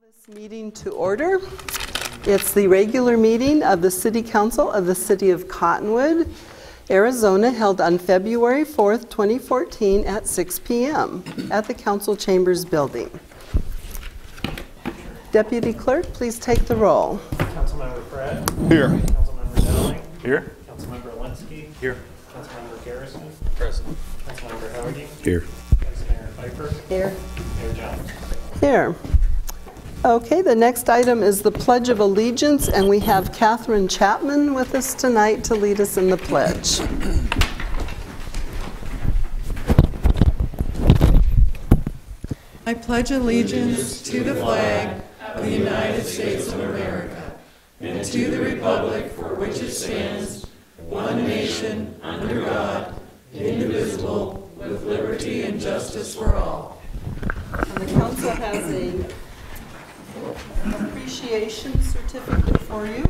This meeting to order. It's the regular meeting of the City Council of the City of Cottonwood, Arizona, held on February 4th, 2014 at 6 p.m. at the Council Chambers building. Deputy Clerk, please take the roll. Councilmember Pratt. Here. Councilmember Dowling. Here. Councilmember Alinsky. Here. Councilmember Garrison. Present. Councilmember Howdy. Here. Vice Mayor Pfeiffer. Here. Mayor Jones. Here. Okay, the next item is the Pledge of Allegiance, and we have Catherine Chapman with us tonight to lead us in the pledge. I pledge allegiance to the flag of the United States of America and to the republic for which it stands, one nation, under God, indivisible, with liberty and justice for all. And the council has an appreciation certificate for you.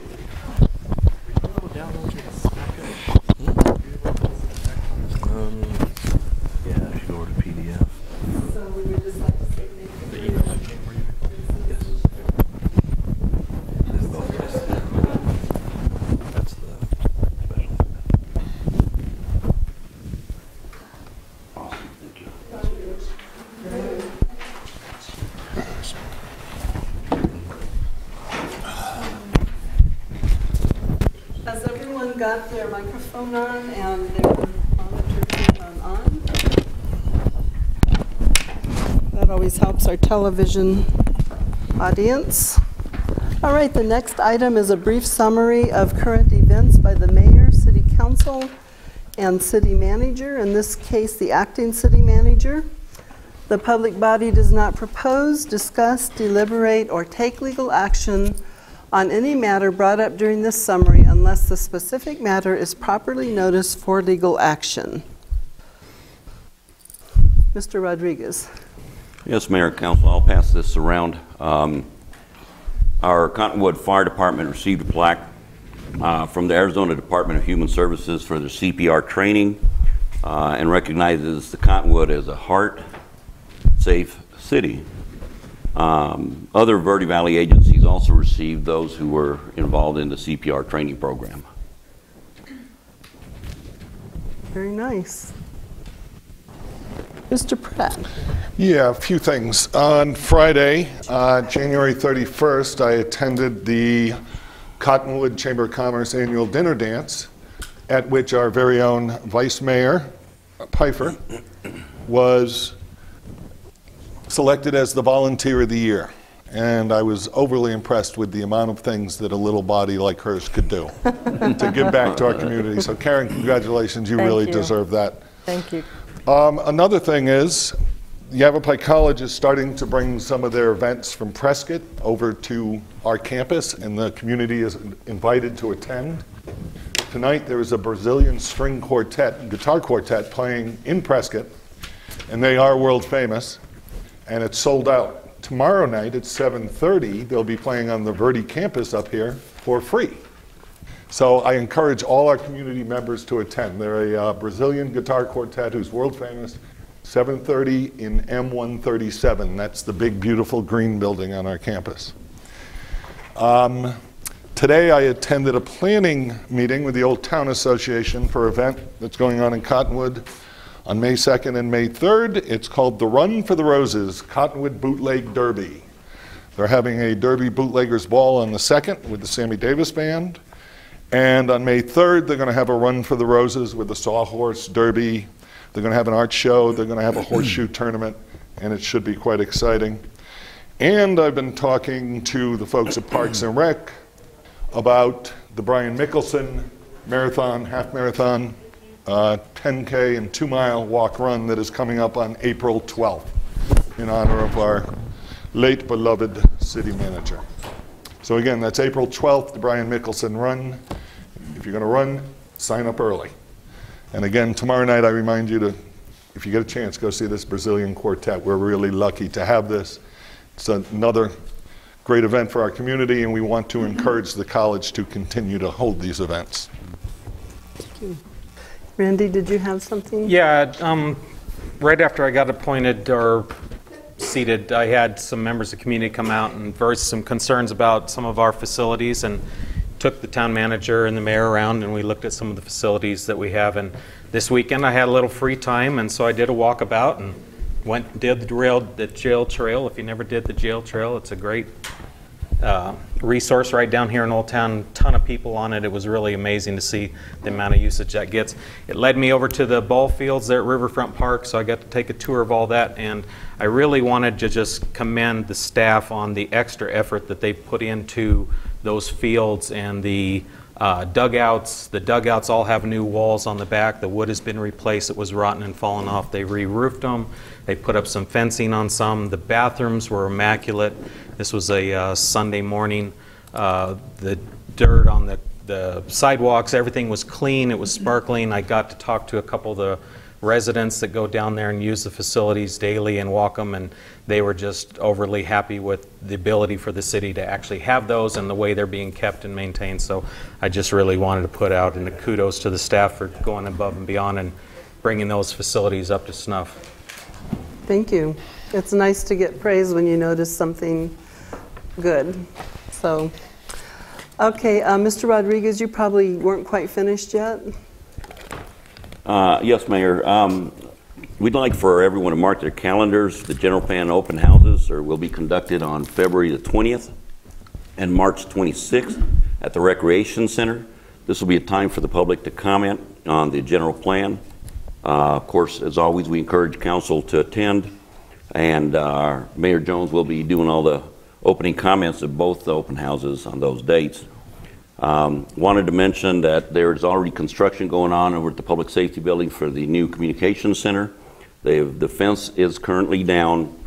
Yeah, if you go to PDF. So we would just like to say thank you. Yes. That's the special. Awesome, thank you. Has everyone got their microphone on and their monitor turned on? That always helps our television audience. All right, the next item is a brief summary of current events by the mayor, city council, and city manager, in this case, the acting city manager. The public body does not propose, discuss, deliberate, or take legal action on any matter brought up during this summary unless the specific matter is properly noticed for legal action. Mr. Rodriguez. Yes, Mayor, Council, I'll pass this around. Our Cottonwood Fire Department received a plaque from the Arizona Department of Human Services for their CPR training and recognizes the Cottonwood as a heart-safe city. Other Verde Valley agencies also received those who were involved in the CPR training program. Very nice. Mr. Pratt. Yeah, a few things. On Friday, January 31st, I attended the Cottonwood Chamber of Commerce annual dinner dance, at which our very own Vice Mayor Pfeiffer was selected as the Volunteer of the Year. And I was overly impressed with the amount of things that a little body like hers could do to give back to our community. So Karen, congratulations, you really deserve that. Thank you. Another thing is, Yavapai College is starting to bring some of their events from Prescott over to our campus, and the community is invited to attend. Tonight there is a Brazilian string quartet, guitar quartet playing in Prescott, and they are world famous, and it's sold out. Tomorrow night at 7:30, they'll be playing on the Verde campus up here for free. So I encourage all our community members to attend. They're a Brazilian guitar quartet who's world famous. 7:30 in M137. That's the big, beautiful green building on our campus. Today I attended a planning meeting with the Old Town Association for an event that's going on in Cottonwood on May 2nd and May 3rd. It's called the Run for the Roses Cottonwood Bootleg Derby. They're having a Derby Bootleggers Ball on the 2nd with the Sammy Davis Band. And on May 3rd, they're going to have a Run for the Roses with the Sawhorse Derby. They're going to have an art show. They're going to have a horseshoe tournament, and it should be quite exciting. And I've been talking to the folks at Parks and Rec about the Brian Mickelson marathon, half marathon, 10K and 2-mile walk run that is coming up on April 12th in honor of our late beloved city manager. So again, that's April 12th, the Brian Mickelson run. If you're going to run, sign up early. And again, tomorrow night, I remind you to, if you get a chance, go see this Brazilian quartet. We're really lucky to have this. It's another great event for our community, and we want to encourage the college to continue to hold these events. Thank you. Randy, did you have something? Yeah, right after I got appointed or seated, I had some members of the community come out and voiced some concerns about some of our facilities, and took the town manager and the mayor around, and we looked at some of the facilities that we have. And this weekend I had a little free time, and so I did a walkabout and went and did the jail trail. If you never did the jail trail, it's a great resource right down here in Old Town. Ton of people on it. It was really amazing to see the amount of usage that gets. It led me over to the ball fields there at Riverfront Park, so I got to take a tour of all that, and I really wanted to just commend the staff on the extra effort that they put into those fields and the dugouts. The dugouts all have new walls on the back. The wood has been replaced. It was rotten and fallen off. They re-roofed them. They put up some fencing on some. The bathrooms were immaculate. This was a Sunday morning. The dirt on the sidewalks, everything was clean. It was sparkling. I got to talk to a couple of the residents that go down there and use the facilities daily and walk them, and they were just overly happy with the ability for the city to actually have those and the way they're being kept and maintained. So I just really wanted to put out and kudos to the staff for going above and beyond and bringing those facilities up to snuff. Thank you. It's nice to get praise when you notice something good. So, okay, Mr. Rodriguez, you probably weren't quite finished yet. Yes, Mayor. We'd like for everyone to mark their calendars. The general plan open houses will be conducted on February the 20th and March 26th at the Recreation Center. This will be a time for the public to comment on the general plan. Of course, as always, we encourage council to attend, and Mayor Jones will be doing all the opening comments of both the open houses on those dates. Wanted to mention that there's already construction going on over at the Public Safety Building for the new Communications Center. The fence is currently down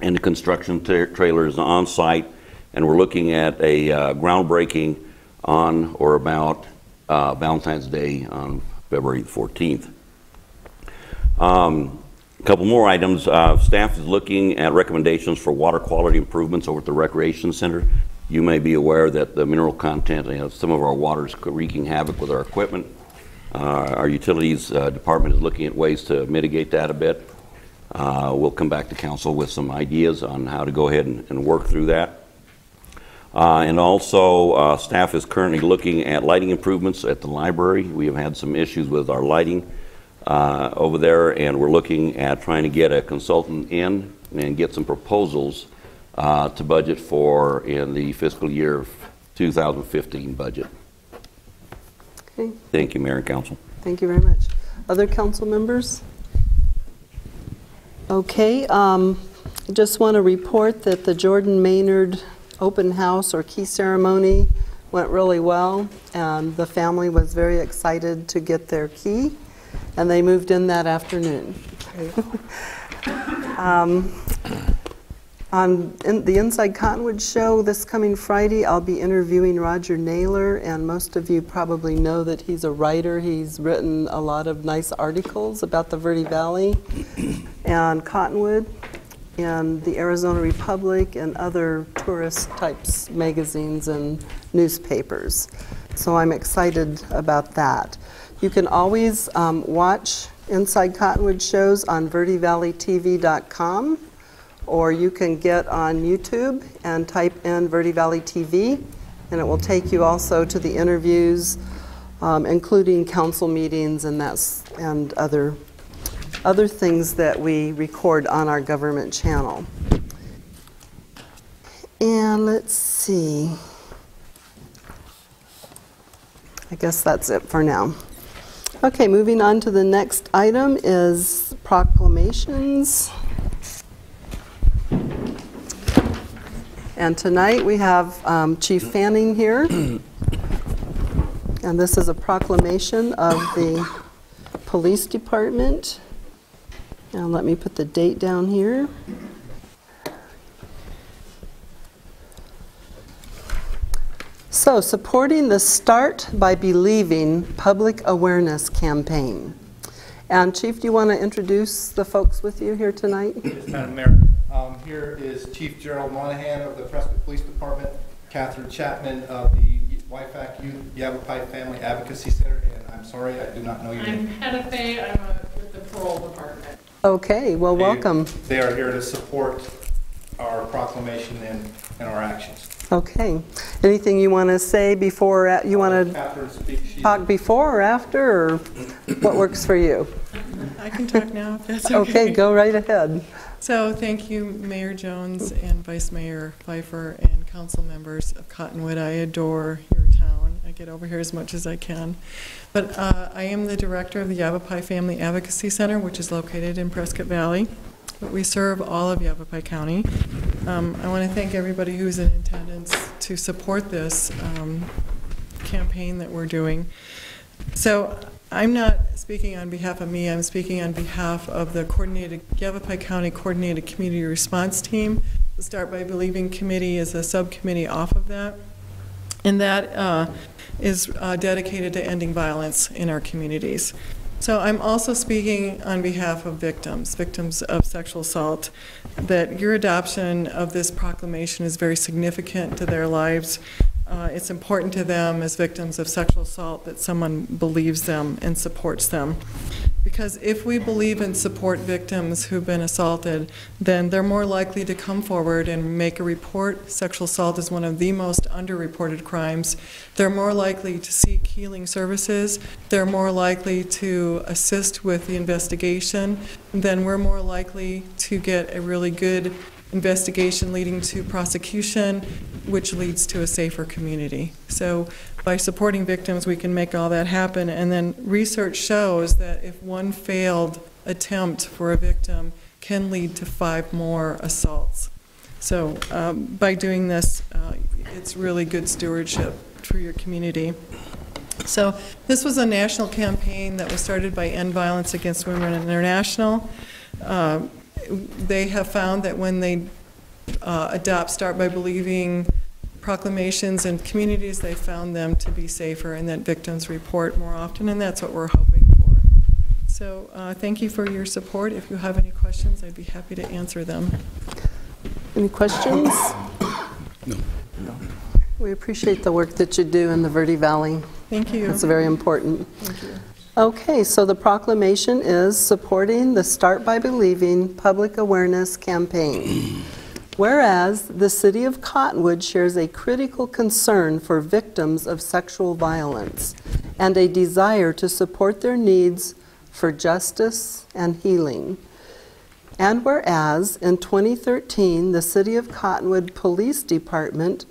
and the construction trailer is on site, and we're looking at a groundbreaking on or about Valentine's Day on February 14th. A couple more items. Staff is looking at recommendations for water quality improvements over at the Recreation Center. You may be aware that the mineral content of some of our water is wreaking havoc with our equipment. Our utilities department is looking at ways to mitigate that a bit. We'll come back to council with some ideas on how to go ahead and work through that. And also, staff is currently looking at lighting improvements at the library. We have had some issues with our lighting over there, and we're looking at trying to get a consultant in and get some proposals to budget for in the fiscal year 2015 budget. Okay. Thank you, Mayor and Council. Thank you very much. Other council members? Okay, just want to report that the Jordan Maynard open house or key ceremony went really well, and the family was very excited to get their key, and they moved in that afternoon. On the Inside Cottonwood show this coming Friday, I'll be interviewing Roger Naylor, and most of you probably know that he's a writer. He's written a lot of nice articles about the Verde Valley and Cottonwood and the Arizona Republic and other tourist types magazines and newspapers. So I'm excited about that. You can always watch Inside Cottonwood shows on verdevalleytv.com, or you can get on YouTube and type in Verde Valley TV, and it will take you also to the interviews, including council meetings and other things that we record on our government channel. And let's see. I guess that's it for now. Okay, moving on to the next item is proclamations. And tonight we have Chief Fanning here. And this is a proclamation of the police department. And let me put the date down here. So, supporting the Start by Believing public awareness campaign. And Chief, do you want to introduce the folks with you here tonight? Yes, Madam Mayor. Here is Chief Gerald Monahan of the Prescott Police Department, Catherine Chapman of the YFAC Youth Yavapai Family Advocacy Center, and I'm sorry, I do not know your name. I'm Hennepin. I'm with the parole department. Okay, well, welcome. They are here to support our proclamation and our actions. Okay. Anything you want to say before, you want to Catherine speaks. talk before or after, or what works for you? I can talk now if that's Okay, go right ahead. So thank you, Mayor Jones and Vice Mayor Pfeiffer and council members of Cottonwood. I adore your town. I get over here as much as I can. But I am the director of the Yavapai Family Advocacy Center, which is located in Prescott Valley. But we serve all of Yavapai County. I want to thank everybody who's in attendance to support this campaign that we're doing. So I'm not speaking on behalf of me, I'm speaking on behalf of the Yavapai County Coordinated Community Response Team. The Start by Believing Committee is a subcommittee off of that. And that is dedicated to ending violence in our communities. So I'm also speaking on behalf of victims of sexual assault, that your adoption of this proclamation is very significant to their lives. It's important to them as victims of sexual assault that someone believes them and supports them. Because if we believe and support victims who've been assaulted, then they're more likely to come forward and make a report. Sexual assault is one of the most underreported crimes. They're more likely to seek healing services. They're more likely to assist with the investigation. Then we're more likely to get a really good investigation leading to prosecution, which leads to a safer community. So by supporting victims, we can make all that happen. And then research shows that if one failed attempt for a victim can lead to 5 more assaults. So by doing this, it's really good stewardship for your community. So this was a national campaign that was started by End Violence Against Women International. They have found that when they adopt Start by Believing proclamations in communities, they found them to be safer and that victims report more often, and that's what we're hoping for. So thank you for your support. If you have any questions, I'd be happy to answer them. Any questions? No. We appreciate the work that you do in the Verde Valley. Thank you. It's very important. Thank you. Okay, so the proclamation is supporting the Start by Believing public awareness campaign. Whereas the City of Cottonwood shares a critical concern for victims of sexual violence and a desire to support their needs for justice and healing. And whereas in 2013, the City of Cottonwood Police Department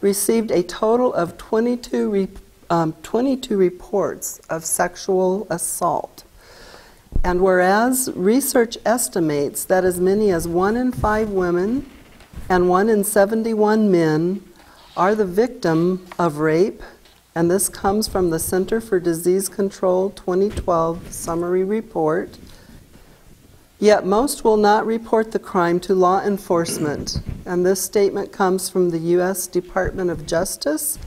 received a total of 22 reports of sexual assault. And whereas research estimates that as many as 1 in 5 women and 1 in 71 men are the victim of rape, and this comes from the Center for Disease Control 2012 summary report, yet most will not report the crime to law enforcement. And this statement comes from the U.S. Department of Justice,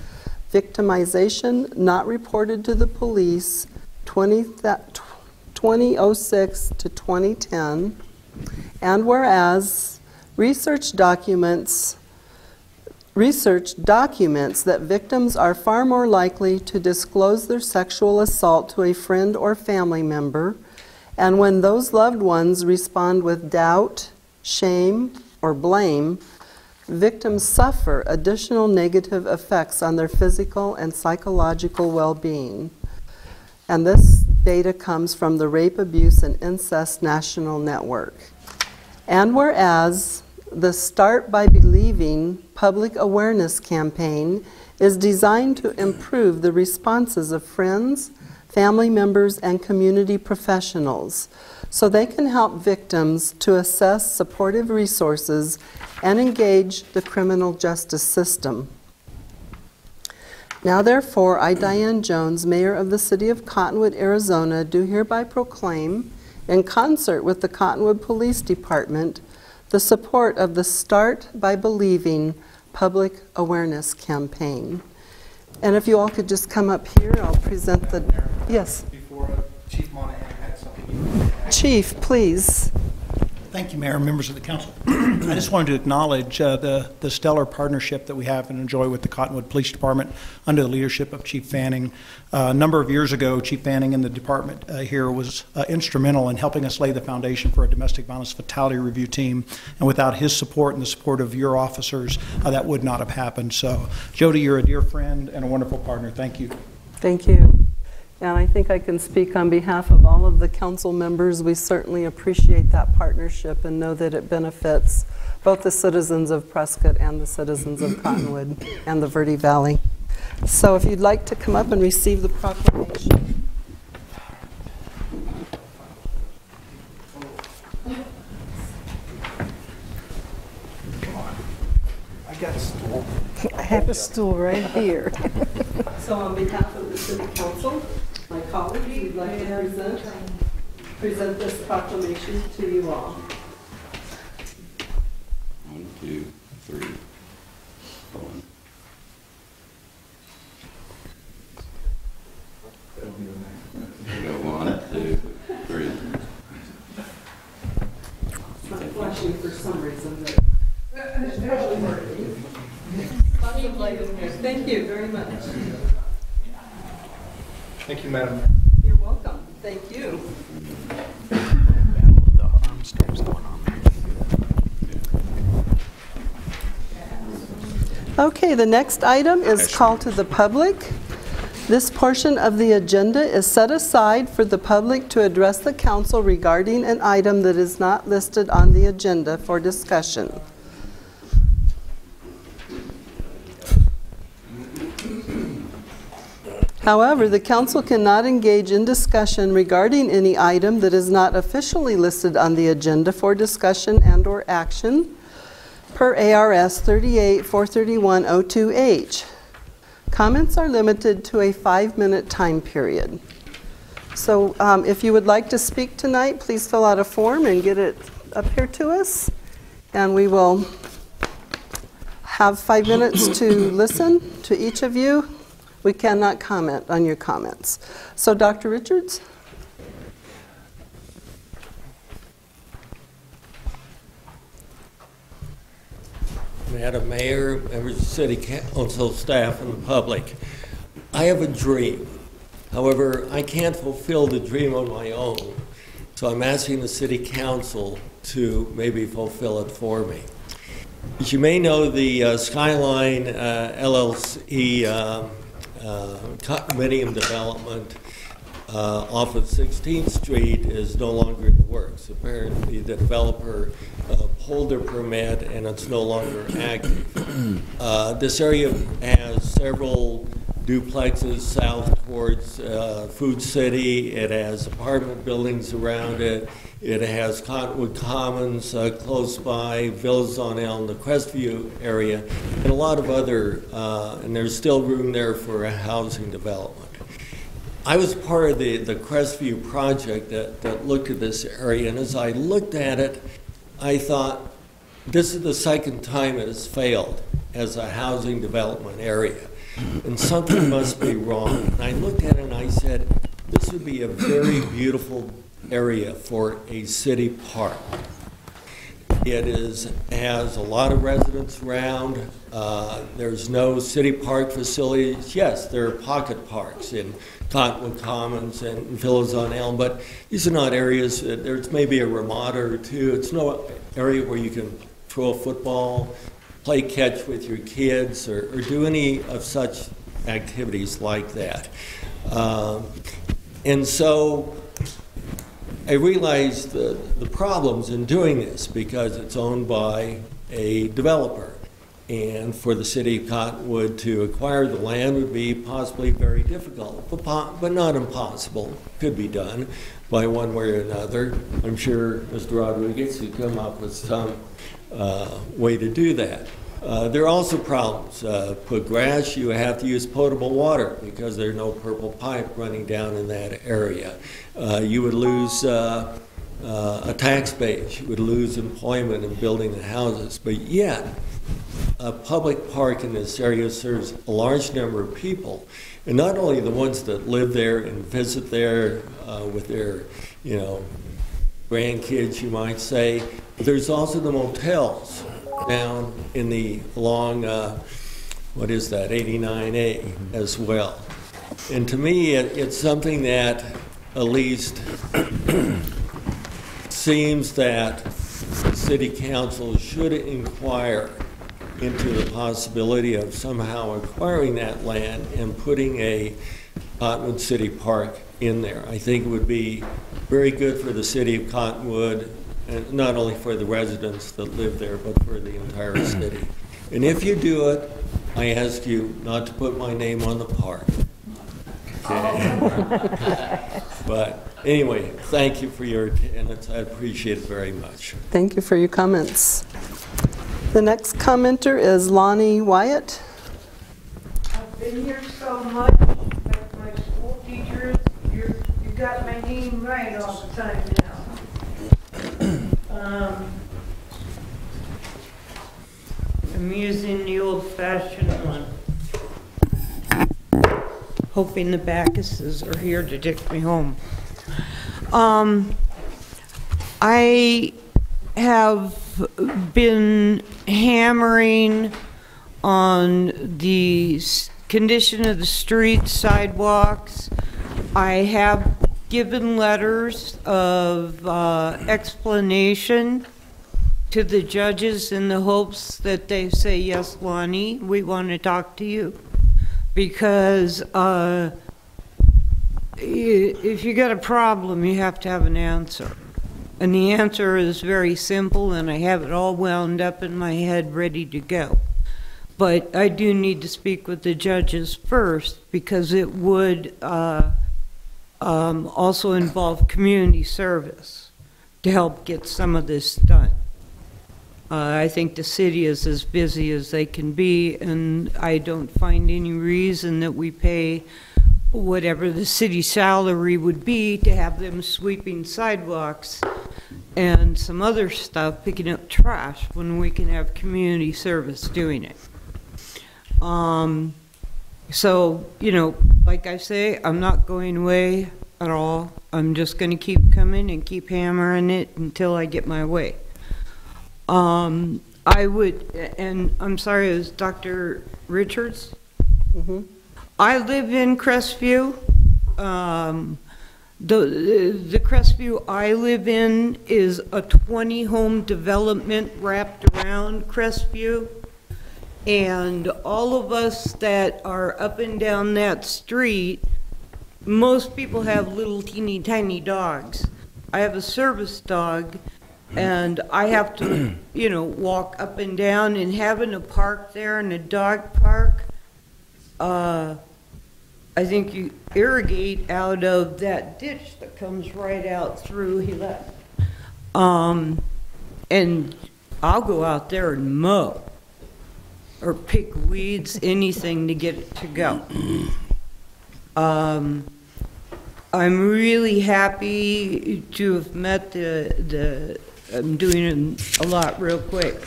Victimization Not Reported to the Police, 2006 to 2010. And whereas research documents that victims are far more likely to disclose their sexual assault to a friend or family member, and when those loved ones respond with doubt, shame, or blame, victims suffer additional negative effects on their physical and psychological well-being. And this data comes from the Rape, Abuse, and Incest National Network. And whereas the Start by Believing public awareness campaign is designed to improve the responses of friends, family members, and community professionals so they can help victims to assess supportive resources and engage the criminal justice system. Now therefore, I, Diane Jones, Mayor of the City of Cottonwood, Arizona, do hereby proclaim, in concert with the Cottonwood Police Department, the support of the Start by Believing public awareness campaign. And if you all could just come up here, I'll present the, yes. Before Chief Monahan had something. Chief, please. Thank you, Mayor and members of the council. I just wanted to acknowledge the stellar partnership that we have and enjoy with the Cottonwood Police Department under the leadership of Chief Fanning. A number of years ago, Chief Fanning and the department here was instrumental in helping us lay the foundation for a domestic violence fatality review team. And without his support and the support of your officers, that would not have happened. So, Jody, you're a dear friend and a wonderful partner. Thank you. Thank you. And I think I can speak on behalf of all of the council members. We certainly appreciate that partnership and know that it benefits both the citizens of Prescott and the citizens of Cottonwood and the Verde Valley. So if you'd like to come up and receive the proclamation. I got a stool. I have a stool right here. So on behalf of the City Council, my colleagues, we'd like to present this proclamation to you all. 1, 2, 3, 4. Go 1, 2, 3. It's not flashing for some reason, but thank you very much. Thank you, Madam Mayor. You're welcome. Thank you. Okay, the next item is call to the public. This portion of the agenda is set aside for the public to address the council regarding an item that is not listed on the agenda for discussion. However, the council cannot engage in discussion regarding any item that is not officially listed on the agenda for discussion and/or action per A.R.S. 38-431-02H. Comments are limited to a 5-minute time period. So if you would like to speak tonight, please fill out a form and get it up here to us, and we will have 5 minutes to listen to each of you. We cannot comment on your comments. So, Dr. Richards? Madam Mayor, members of the City Council, staff, and the public, I have a dream. However, I can't fulfill the dream on my own, so I'm asking the City Council to maybe fulfill it for me. As you may know, the Skyline LLC condominium development off of 16th Street is no longer in the works. Apparently, the developer pulled their permit and it's no longer active. This area has several duplexes south towards Food City. It has apartment buildings around it. It has Cottonwood Commons close by, Villas on Elm, the Crestview area, and a lot of other, and there's still room there for a housing development. I was part of the Crestview project that looked at this area, and as I looked at it, I thought, this is the second time it has failed as a housing development area, and something must be wrong. And I looked at it and I said, this would be a very beautiful area for a city park. It has a lot of residents around. There's no city park facilities. Yes, there are pocket parks in Cottonwood Commons and Villas on Elm, but these are not areas, there's maybe a ramada or two. It's no area where you can throw a football, play catch with your kids, or do any of such activities like that. And so I realized the problems in doing this because it's owned by a developer. And for the city of Cottonwood to acquire the land would be possibly very difficult, but not impossible. Could be done by one way or another. I'm sure Mr. Rodriguez could come up with some way to do that. There are also problems. Put grass, you have to use potable water because there's no purple pipe running down in that area. You would lose a tax base. You would lose employment in building the houses. But yet, a public park in this area serves a large number of people, and not only the ones that live there and visit there with their, grandkids, you might say. There's also the motels down in the along, what is that, 89A as well. And to me, it's something that at least seems that the city council should inquire into the possibility of somehow acquiring that land and putting a Cottonwood City Park in there. I think it would be very good for the city of Cottonwood, and not only for the residents that live there, but for the entire city. And if you do it, I ask you not to put my name on the park. Okay. But anyway, thank you for your attendance. I appreciate it very much. Thank you for your comments. The next commenter is Lonnie Wyatt. I've been here so much, like my school teachers, you got my name right all the time now. I'm using the old-fashioned one. Hoping the Backuses are here to take me home. I have been hammering on the condition of the streets, sidewalks. I have given letters of explanation to the judges in the hopes that they say, yes, Lonnie, we want to talk to you. Because if you got a problem, you have to have an answer. And the answer is very simple, and I have it all wound up in my head ready to go. But I do need to speak with the judges first, because it would also involve community service to help get some of this done. I think the city is as busy as they can be, and I don't find any reason that we pay whatever the city salary would be to have them sweeping sidewalks and some other stuff, picking up trash, when we can have community service doing it. So, you know, like I say, I'm not going away at all. I'm just going to keep coming and keep hammering it until I get my way. I would, and I'm sorry, it was Dr. Richards? Mm-hmm. I live in Crestview. The Crestview I live in is a 20-home development wrapped around Crestview. And all of us that are up and down that street, most people have little teeny tiny dogs. I have a service dog, and I have to, you know, walk up and down, and having a park there and a dog park, I think you irrigate out of that ditch that comes right out through. He left. And I'll go out there and mow or pick weeds, anything to get it to go. I'm really happy to have met I'm doing a lot real quick.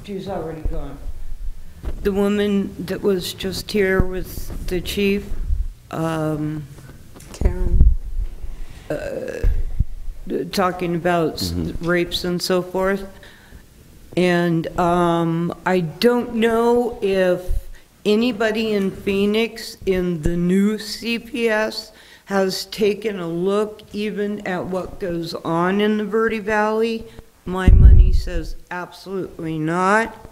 She's already gone. The woman that was just here with the chief, Karen, talking about rapes and so forth. And I don't know if anybody in Phoenix in the new CPS has taken a look even at what goes on in the Verde Valley. My money says absolutely not.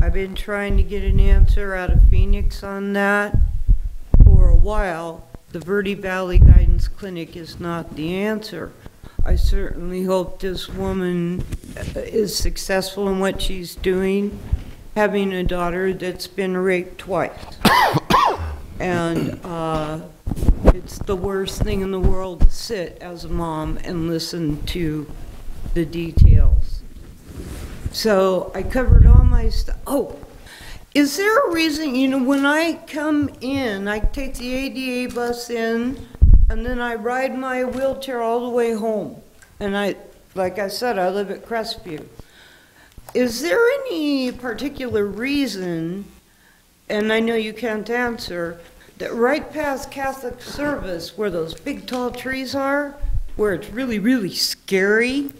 I've been trying to get an answer out of Phoenix on that for a while. The Verde Valley Guidance Clinic is not the answer. I certainly hope this woman is successful in what she's doing, having a daughter that's been raped twice. And it's the worst thing in the world to sit as a mom and listen to the details. So I covered all my stuff. Oh, is there a reason, you know, when I come in, I take the ADA bus in, and then I ride my wheelchair all the way home. And like I said, I live at Crestview. Is there any particular reason, and I know you can't answer, right past Catholic Service, where those big tall trees are, where it's really, really scary.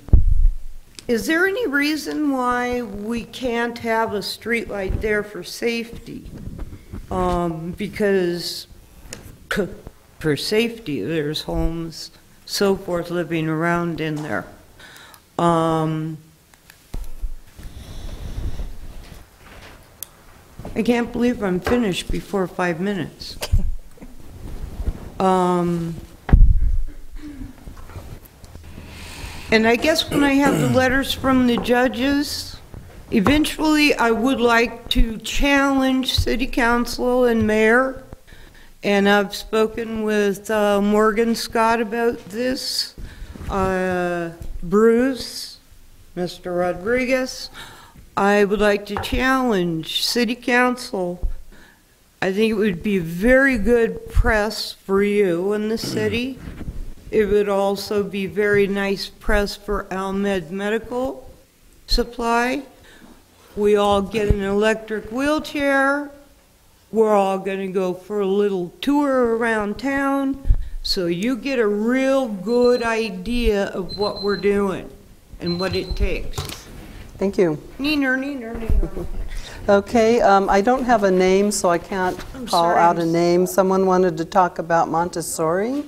Is there any reason why we can't have a street light there for safety? Because for safety, there's homes, so forth, living around in there. I can't believe I'm finished before 5 minutes. And I guess when I have the letters from the judges, eventually I would like to challenge city council and mayor. And I've spoken with Morgan Scott about this, Bruce, Mr. Rodriguez. I would like to challenge city council. I think it would be very good press for you in the city. It would also be very nice press for Almed Medical Supply. We all get an electric wheelchair. We're all going to go for a little tour around town, so you get a real good idea of what we're doing and what it takes. Thank you. Neener, neener, neener. Okay, I don't have a name, so I can't call sorry, out a name. Someone wanted to talk about Montessori.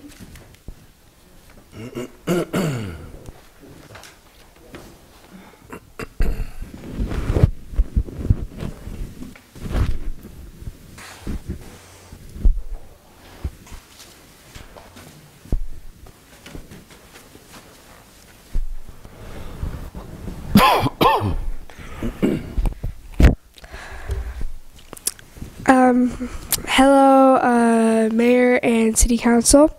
Hello, Mayor and City Council.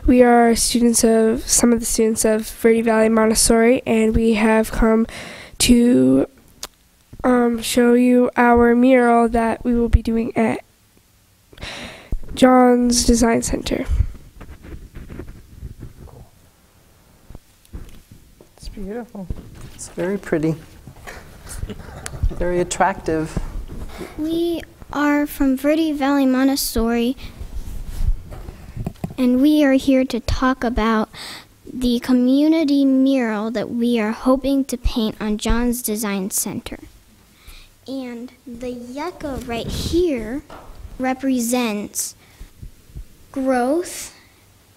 We are students of, some of the students of Verde Valley Montessori, and we have come to show you our mural that we will be doing at John's Design Center. It's beautiful. It's very pretty. Very attractive. We are from Verde Valley Montessori, and we are here to talk about the community mural that we are hoping to paint on John's Design Center. And the yucca right here represents growth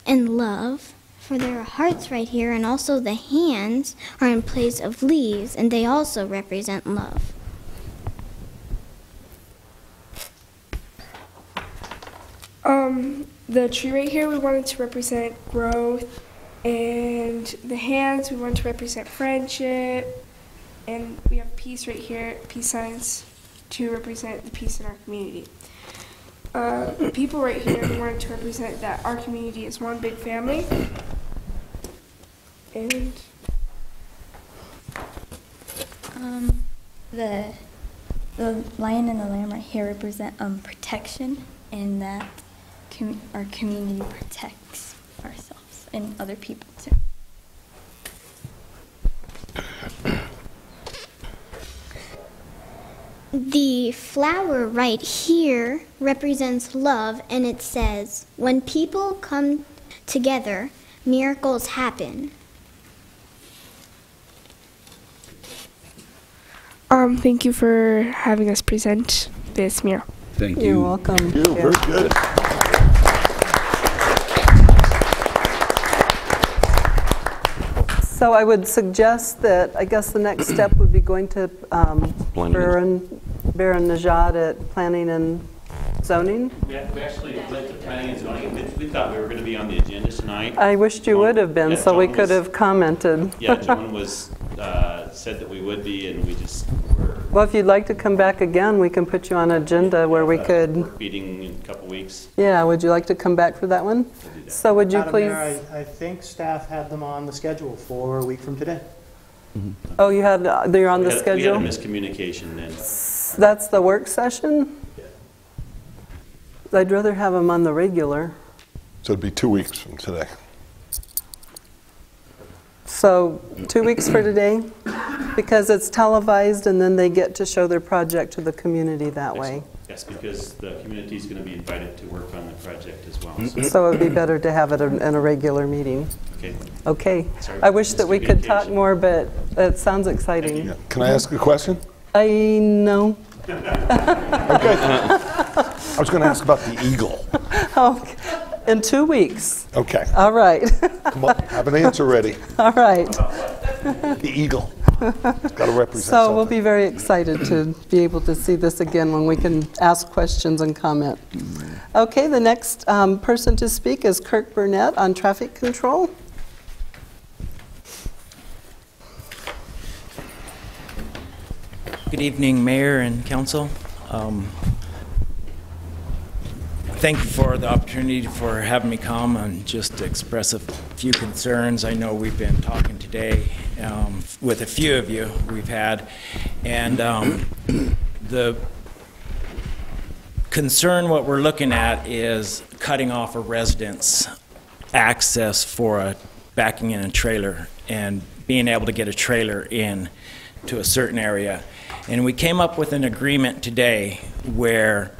and love, for there are hearts right here, and also the hands are in place of leaves, and they also represent love. The tree right here, we wanted to represent growth, and the hands, we wanted to represent friendship, and we have peace right here, peace signs, to represent the peace in our community. People right here, we wanted to represent that our community is one big family, and the lion and the lamb right here represent protection, and that our community protects ourselves and other people too. The flower right here represents love, and it says, when people come together, miracles happen. Thank you for having us present this mural. Thank you. You're welcome. Thank you. Very good. So I would suggest that, I guess the next step would be going to Baron Najad at Planning and Zoning. We actually went to Planning and Zoning. We thought we were going to be on the agenda tonight. I wished you would have been, Yeah, so we John could have commented. Yeah, John was said that we would be, and we just were. Well, if you'd like to come back again, we can put you on an agenda where we could. Work meeting in a couple weeks. Yeah, would you like to come back for that one? We'll do that. So would you Madam please? Mayor, I think staff had them on the schedule for a week from today. Oh, you had, they're on the We schedule? had a miscommunication then. That's the work session? I'd rather have them on the regular. So it'd be 2 weeks from today. So 2 weeks for today, because it's televised and then they get to show their project to the community that way. Yeah. Yes, because the community is going to be invited to work on the project as well. So it would be better to have it in a regular meeting. Okay. Okay. Sorry I for wish that we could talk miscommunication. more, but it sounds exciting. Can I ask a question? I know. Okay. I was going to ask about the eagle. Okay. In 2 weeks. Okay. All right. Come on, have an answer ready. All right. The eagle. It's got to represent So something. we'll be very excited to be able to see this again when we can ask questions and comment. Okay, the next person to speak is Kirk Burnett on traffic control. Good evening, Mayor and Council. Thank you for the opportunity for having me come and just express a few concerns. I know we've been talking today with a few of you we've had, and the concern what we're looking at is cutting off a resident's access for backing in a trailer and being able to get a trailer in to a certain area. And we came up with an agreement today where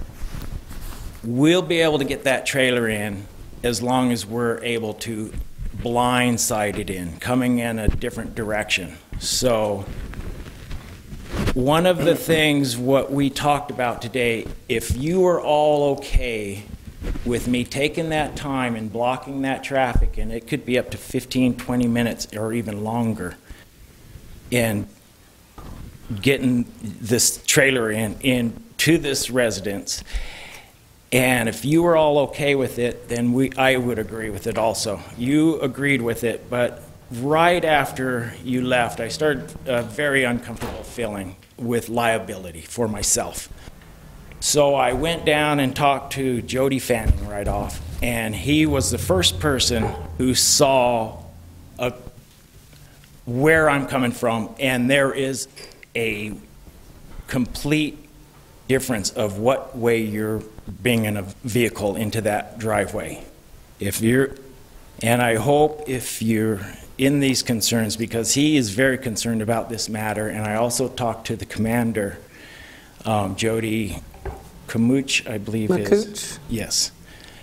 we'll be able to get that trailer in as long as we're able to blindside it in, coming in a different direction. So one of the things what we talked about today, if you are all okay with me taking that time and blocking that traffic, and it could be up to 15, 20 minutes or even longer, and getting this trailer in to this residence, and if you were all okay with it, then I would agree with it also. You agreed with it, but right after you left, I started a very uncomfortable feeling with liability for myself. So I went down and talked to Jody Fanning right off, and he was the first person who saw where I'm coming from, and there is a complete difference of what way you're bringing a vehicle into that driveway. And I hope if you're in these concerns, because he is very concerned about this matter, and I also talked to the commander, Jody Kamuch, I believe is. Yes.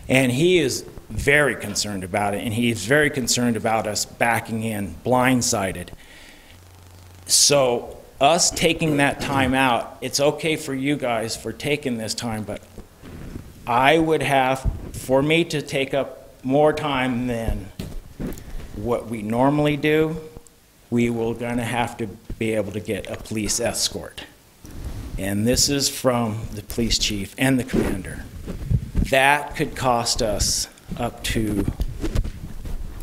And he is very concerned about it, and he's very concerned about us backing in blindsided. So us taking that time out, it's okay for you guys for taking this time, but I would have, for me to take up more time than what we normally do, we will gonna have to be able to get a police escort. And this is from the police chief and the commander. That could cost us up to,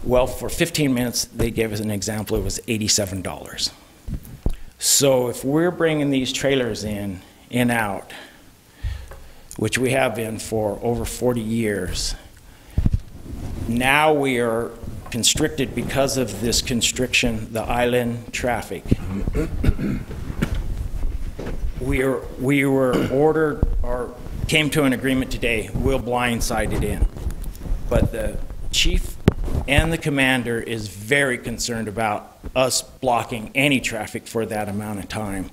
well, for 15 minutes, they gave us an example, it was $87. So if we're bringing these trailers in and out, which we have been for over 40 years, now we are constricted because of this constriction, the island traffic. We were ordered or came to an agreement today, we'll blindside it in. But the chief and the commander is very concerned about us blocking any traffic for that amount of time.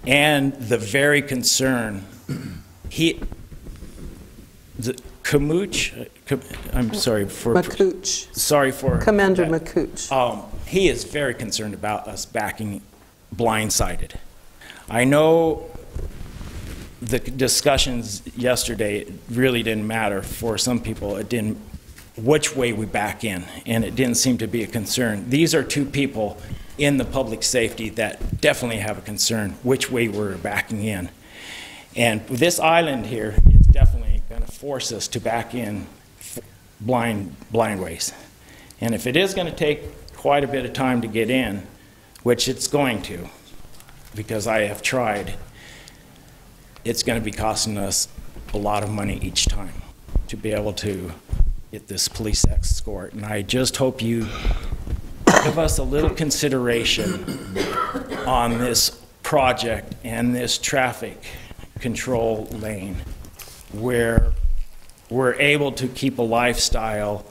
And the very concern, I'm sorry for... Makuch. Sorry for... Commander Makuch. He is very concerned about us backing blindsided. I know the discussions yesterday, it really didn't matter. For some people, it didn't, which way we back in, and it didn't seem to be a concern. These are two people in the public safety that definitely have a concern which way we're backing in. And with this island here, it's definitely going to force us to back in blind ways. And if it is going to take quite a bit of time to get in, which it's going to, because I have tried, it's going to be costing us a lot of money each time to be able to get this police escort. And I just hope you give us a little consideration on this project and this traffic control lane, where we're able to keep a lifestyle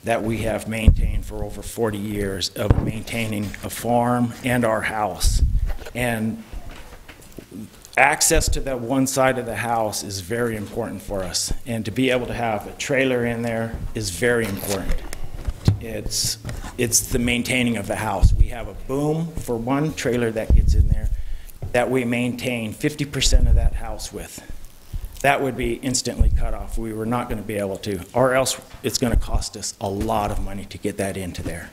that we have maintained for over 40 years of maintaining a farm and our house. And access to that one side of the house is very important for us, and to be able to have a trailer in there is very important. It's the maintaining of the house. We have a boom for one trailer that gets in there that we maintain 50% of that house with. That would be instantly cut off. We were not going to be able to, or else it's going to cost us a lot of money to get that into there.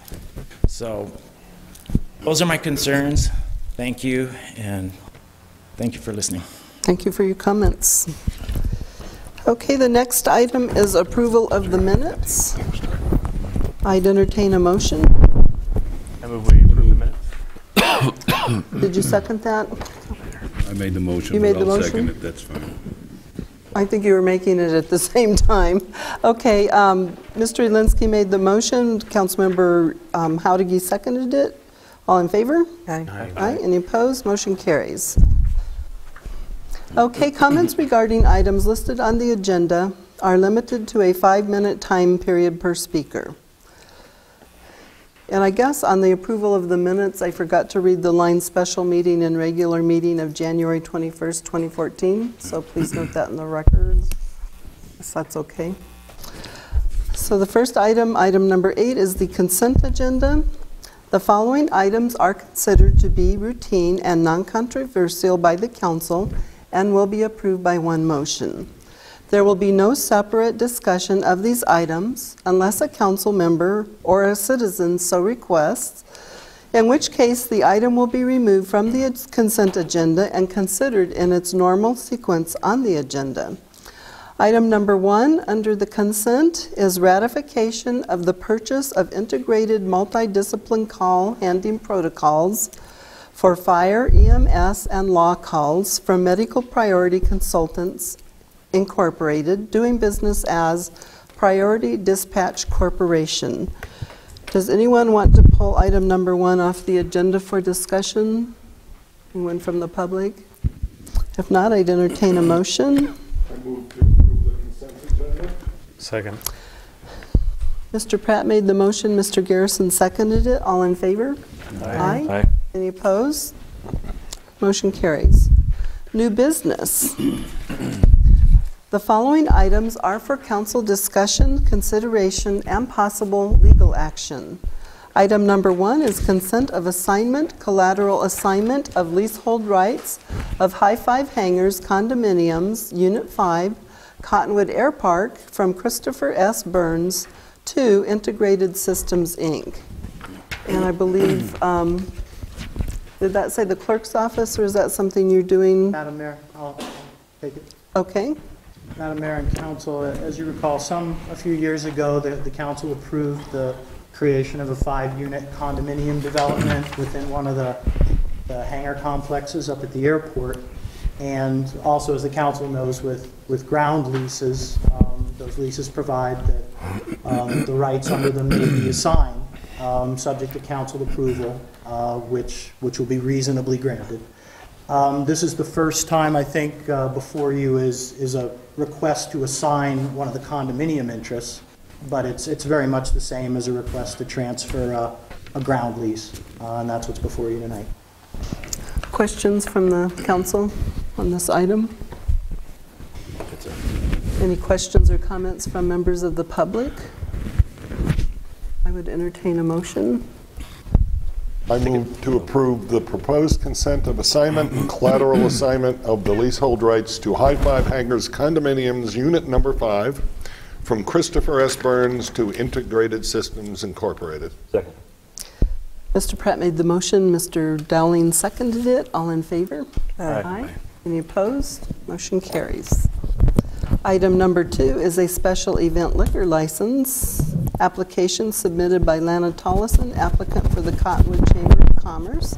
So those are my concerns. Thank you, and thank you for listening. Thank you for your comments. Okay, the next item is approval of the minutes. I'd entertain a motion. I move we approve the minutes. Did you second that? I made the motion, You made but the I'll motion? second it, that's fine. I think you were making it at the same time. Okay, Mr. Elinsky made the motion. Councilmember Howdiggy seconded it. All in favor? Aye. Aye. Any opposed? Motion carries. Okay, comments regarding items listed on the agenda are limited to a 5-minute time period per speaker. And I guess on the approval of the minutes, I forgot to read the line special meeting and regular meeting of January 21st, 2014. So please note that in the records, if that's okay. So the first item, item number 8, is the consent agenda. The following items are considered to be routine and non-controversial by the council and will be approved by one motion. There will be no separate discussion of these items unless a council member or a citizen so requests, in which case the item will be removed from the consent agenda and considered in its normal sequence on the agenda. Item number 1 under the consent is ratification of the purchase of integrated multidiscipline call handling protocols for fire, EMS, and law calls from Medical Priority Consultants Incorporated, doing business as Priority Dispatch Corporation. Does anyone want to pull item number 1 off the agenda for discussion? Anyone from the public? If not, I'd entertain a motion. I move to approve the consent agenda. Second. Mr. Pratt made the motion, Mr. Garrison seconded it. All in favor? Aye. Aye. Any opposed? Motion carries. New business. The following items are for council discussion, consideration, and possible legal action. Item number 1 is consent of assignment, collateral assignment of leasehold rights of High Five Hangars Condominiums, Unit 5, Cottonwood Air Park, from Christopher S. Burns to Integrated Systems, Inc. And I believe, did that say the clerk's office, or is that something you're doing? Madam Mayor, I'll take it. Okay. Madam Mayor and Council, as you recall, a few years ago, the Council approved the creation of a 5-unit condominium development within one of the hangar complexes up at the airport. And also, as the Council knows, with ground leases, those leases provide that the rights under them may be assigned, subject to Council approval, which will be reasonably granted. This is the first time, I think, before you is a request to assign one of the condominium interests, but it's very much the same as a request to transfer a ground lease, and that's what's before you tonight. Questions from the council on this item? Any questions or comments from members of the public? I would entertain a motion. I move to approve the proposed consent of assignment and collateral assignment of the leasehold rights to High Five Hangars Condominiums, Unit Number 5, from Christopher S. Burns to Integrated Systems Incorporated. Second. Mr. Pratt made the motion. Mr. Dowling seconded it. All in favor? Aye. Any opposed? Motion carries. Item number 2 is a special event liquor license application submitted by Lana Tollison, applicant for the Cottonwood Chamber of Commerce,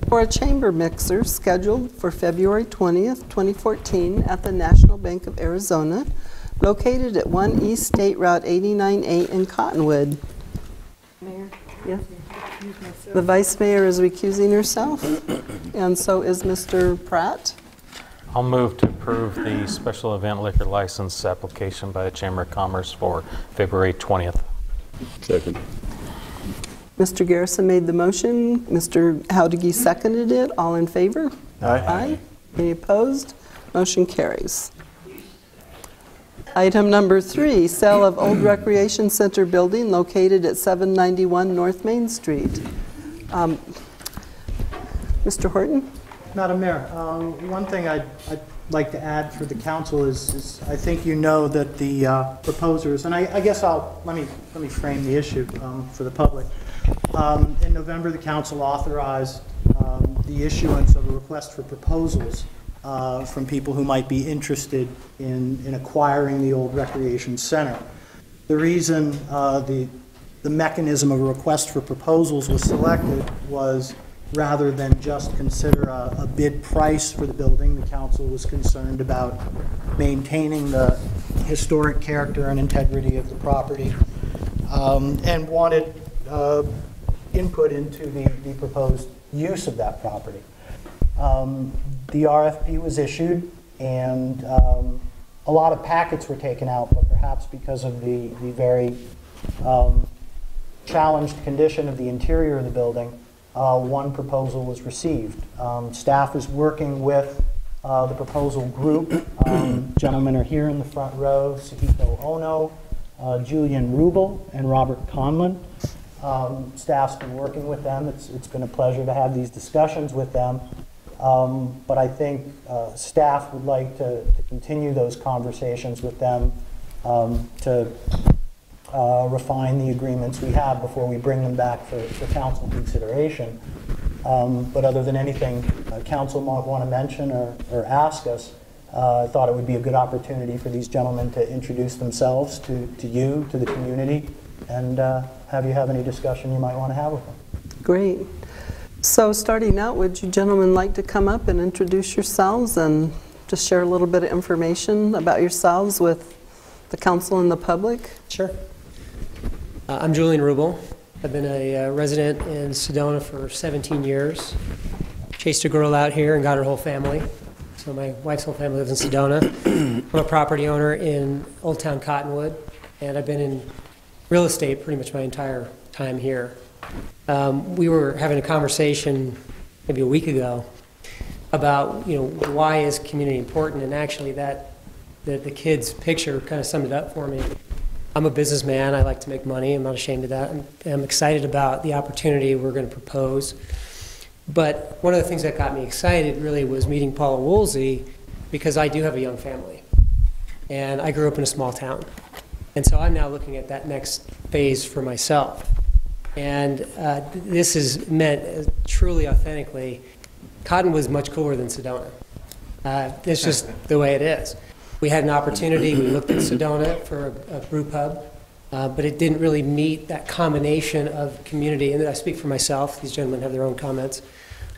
for a chamber mixer scheduled for February 20th, 2014 at the National Bank of Arizona, located at 1 East State Route 89A in Cottonwood. Mayor? Yes? The Vice Mayor is recusing herself, and so is Mr. Pratt. I'll move to approve the special event liquor license application by the Chamber of Commerce for February 20th. Second. Mr. Garrison made the motion. Mr. Howdiggy seconded it. All in favor? Aye. Any opposed? Motion carries. Item number 3, sale of old recreation center building located at 791 North Main Street. Mr. Horton? Madam Mayor, one thing I'd like to add for the council is I think you know that the proposers, and I guess let me frame the issue for the public. In November, the council authorized the issuance of a request for proposals from people who might be interested in acquiring the old recreation center. The reason the mechanism of a request for proposals was selected was rather than just consider a bid price for the building, the council was concerned about maintaining the historic character and integrity of the property and wanted input into the proposed use of that property. The RFP was issued and a lot of packets were taken out, but perhaps because of the very challenged condition of the interior of the building, one proposal was received. Staff is working with the proposal group. Gentlemen are here in the front row, Sahiko Ono, Julian Rubel, and Robert Conlon. Staff's been working with them. It's been a pleasure to have these discussions with them. But I think staff would like to continue those conversations with them to refine the agreements we have before we bring them back for council consideration. But other than anything council might want to mention or ask us, I thought it would be a good opportunity for these gentlemen to introduce themselves to you, to the community, and have you have any discussion you might want to have with them. Great. So starting out, would you gentlemen like to come up and introduce yourselves and just share a little bit of information about yourselves with the council and the public? Sure. I'm Julian Rubel. I've been a resident in Sedona for 17 years. Chased a girl out here and got her whole family. So my wife's whole family lives in Sedona. I'm a property owner in Old Town Cottonwood, and I've been in real estate pretty much my entire time here. We were having a conversation maybe a week ago about, why is community important, and actually the kid's picture kind of summed it up for me. I'm a businessman. I like to make money. I'm not ashamed of that. I'm excited about the opportunity we're going to propose. But one of the things that got me excited really was meeting Paula Woolsey, because I do have a young family. And I grew up in a small town. And so I'm now looking at that next phase for myself. And this is meant truly authentically. Cottonwood was much cooler than Sedona. It's just the way it is. We had an opportunity. We looked at Sedona for a brew pub, but it didn't really meet that combination of community. And I speak for myself. These gentlemen have their own comments.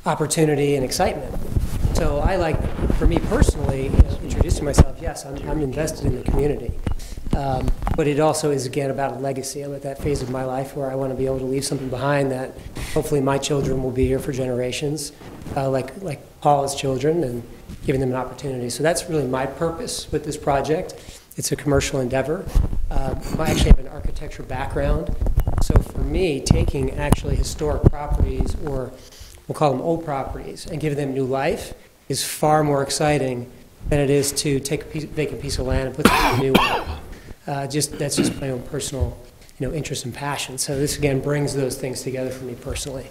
Opportunity and excitement. So I like, for me personally, introducing myself, yes, I'm invested in the community. But it also is, again, about a legacy. I'm at that phase of my life where I want to be able to leave something behind that hopefully my children will be here for generations, like Paula's children, and giving them an opportunity. So that's really my purpose with this project. It's a commercial endeavor. I actually have an architecture background. So for me, taking actually historic properties, or we'll call them old properties, and giving them new life is far more exciting than it is to take a vacant piece of land and put something new in it. That's just my own personal, interest and passion. So this again brings those things together for me personally.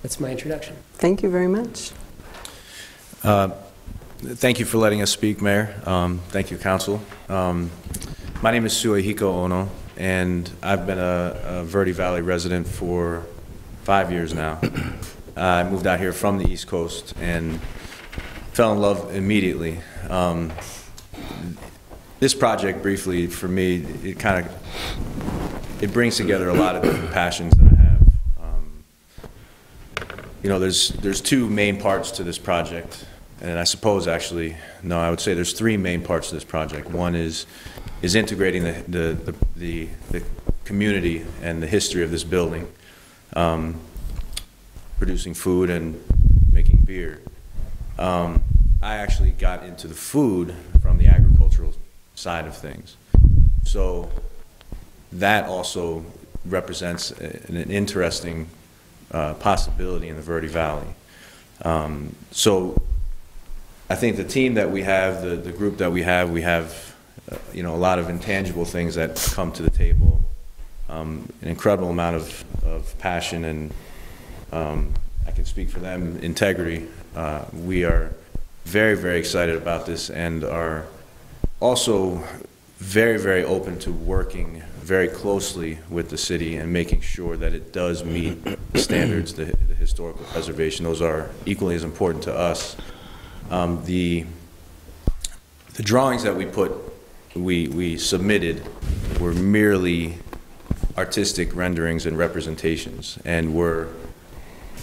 That's my introduction. Thank you very much. Thank you for letting us speak, Mayor. Thank you, Council. My name is Suehiko Ono, and I've been a Verde Valley resident for 5 years now. I moved out here from the East Coast and fell in love immediately. This project, briefly, for me, it brings together a lot of different passions that I have. There's two main parts to this project, and I suppose actually, no, I would say there's three main parts to this project. One is integrating the community and the history of this building, producing food and making beer. I actually got into the food from the agricultural side of things. So that also represents an interesting possibility in the Verde Valley. So I think the team that we have, the group that we have, you know, a lot of intangible things that come to the table, an incredible amount of passion, and I can speak for them, integrity. We are very, very excited about this and are also very, very open to working very closely with the city and making sure that it does meet the standards, the historical preservation. Those are equally as important to us. The drawings that we submitted were merely artistic renderings and representations, and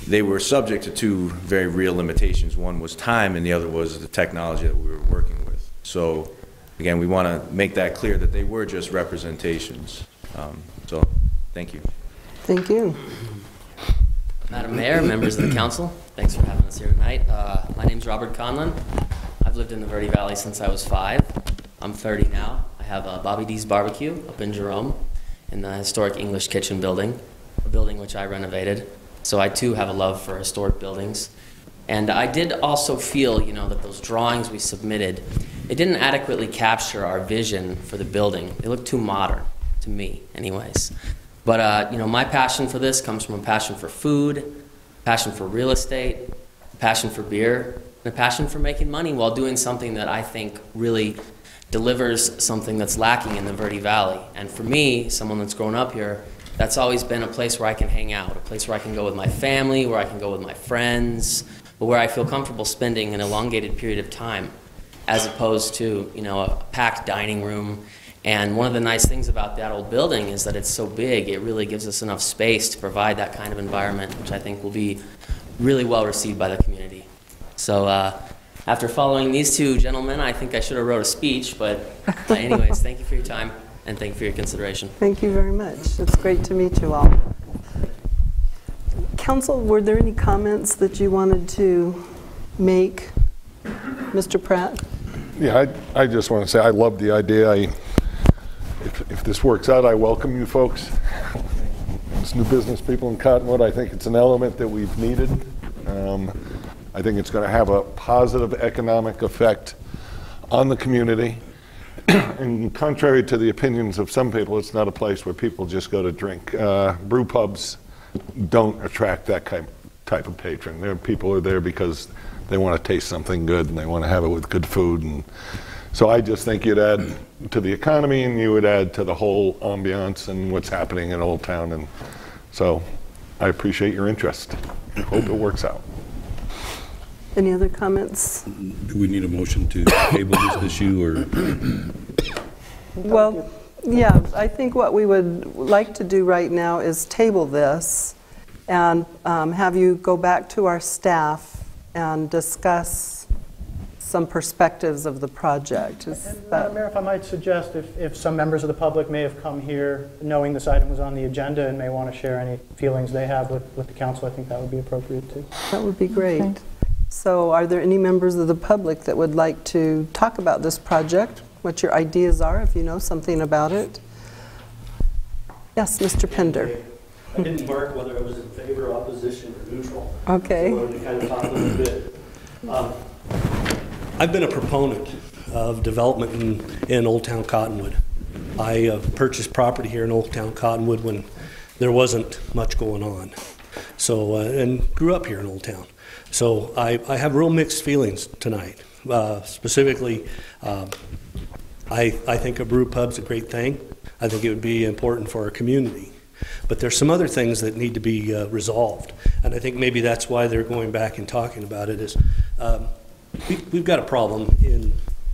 they were subject to two very real limitations. One was time, and the other was the technology that we were working with. So again, we want to make that clear that they were just representations. So thank you. Thank you. Madam Mayor, members of the council, thanks for having us here tonight. My name's Robert Conlon. I've lived in the Verde Valley since I was 5. I'm 30 now. I have Bobby D's Barbecue up in Jerome in the historic English Kitchen building, a building which I renovated. So I too have a love for historic buildings. And I did also feel, you know, that those drawings we submitted, it didn't adequately capture our vision for the building. They looked too modern, to me anyways. But, you know, my passion for this comes from a passion for food, passion for real estate, a passion for beer, and a passion for making money while doing something that I think really delivers something that's lacking in the Verde Valley. And for me, someone that's grown up here, that's always been a place where I can hang out, a place where I can go with my family, where I can go with my friends, but where I feel comfortable spending an elongated period of time, as opposed to, you know, a packed dining room. And one of the nice things about that old building is that it's so big, it really gives us enough space to provide that kind of environment, which I think will be really well received by the community. So after following these two gentlemen, I think I should have wrote a speech, but anyways, thank you for your time, and thank you for your consideration. Thank you very much. It's great to meet you all. Council, were there any comments that you wanted to make? Mr. Pratt? Yeah, I just want to say I love the idea. If this works out, I welcome you folks. As new business people in Cottonwood, I think it's an element that we've needed. I think it's going to have a positive economic effect on the community. And contrary to the opinions of some people, it's not a place where people just go to drink. Brew pubs don't attract that type of patron. People are there because they want to taste something good and they want to have it with good food. And so I just think you'd add to the economy and you would add to the whole ambiance and what's happening in Old Town. And so I appreciate your interest. I hope it works out. Any other comments? Do we need a motion to table this issue, or? Well, yeah, I think what we would like to do right now is table this and have you go back to our staff and discuss some perspectives of the project. Mayor, if I might suggest, if some members of the public may have come here knowing this item was on the agenda and may want to share any feelings they have with the council, I think that would be appropriate too. That would be great. Okay. So are there any members of the public that would like to talk about this project, what your ideas are, if you know something about it? Yes, Mr. Pender. I didn't mark whether I was in favor, opposition, or neutral. Okay. So I wanted to kind of talk a little bit. I've been a proponent of development in Old Town Cottonwood. I purchased property here in Old Town Cottonwood when there wasn't much going on. So, and grew up here in Old Town. So I have real mixed feelings tonight. Specifically, I think a brew pub's a great thing. I think it would be important for our community. But there's some other things that need to be resolved. And I think maybe that's why they're going back and talking about it is we've got a problem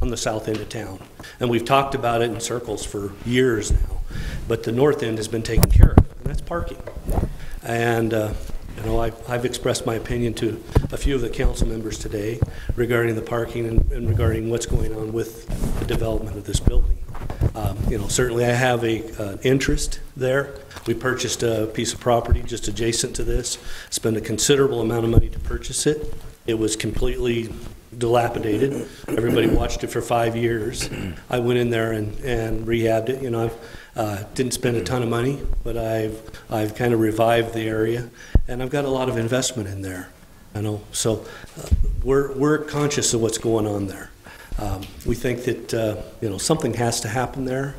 on the south end of town. And we've talked about it in circles for years now. But the north end has been taken care of, and that's parking. And you know, I've expressed my opinion to a few of the council members today regarding the parking and regarding what's going on with the development of this building. You know, certainly I have an interest there. We purchased a piece of property just adjacent to this, spent a considerable amount of money to purchase it. It was completely dilapidated. Everybody watched it for 5 years. I went in there and rehabbed it. You know, didn't spend a ton of money, but I've kind of revived the area, and I've got a lot of investment in there. You know, so we're conscious of what's going on there. We think that, you know, something has to happen there.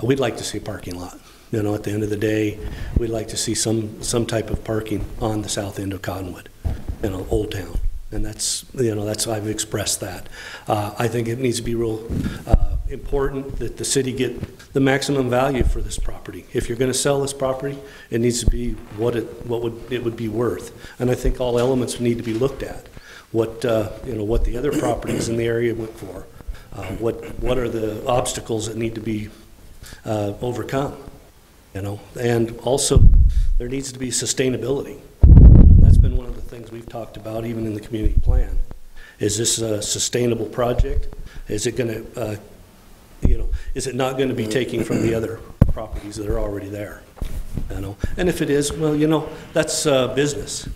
We'd like to see a parking lot. You know, at the end of the day, we'd like to see some type of parking on the south end of Cottonwood, you know, Old Town. And that's, you know, that's, I've expressed that. I think it needs to be real important that the city get the maximum value for this property. If you're going to sell this property, it needs to be what it would be worth. And I think all elements need to be looked at. What you know, what the other properties in the area went for. What are the obstacles that need to be overcome? You know, and also there needs to be sustainability. And that's been one of the things we've talked about, even in the community plan. Is this a sustainable project? Is it going to, you know, is it not going to be taking from the other properties that are already there? You know, and if it is, well, you know, that's business.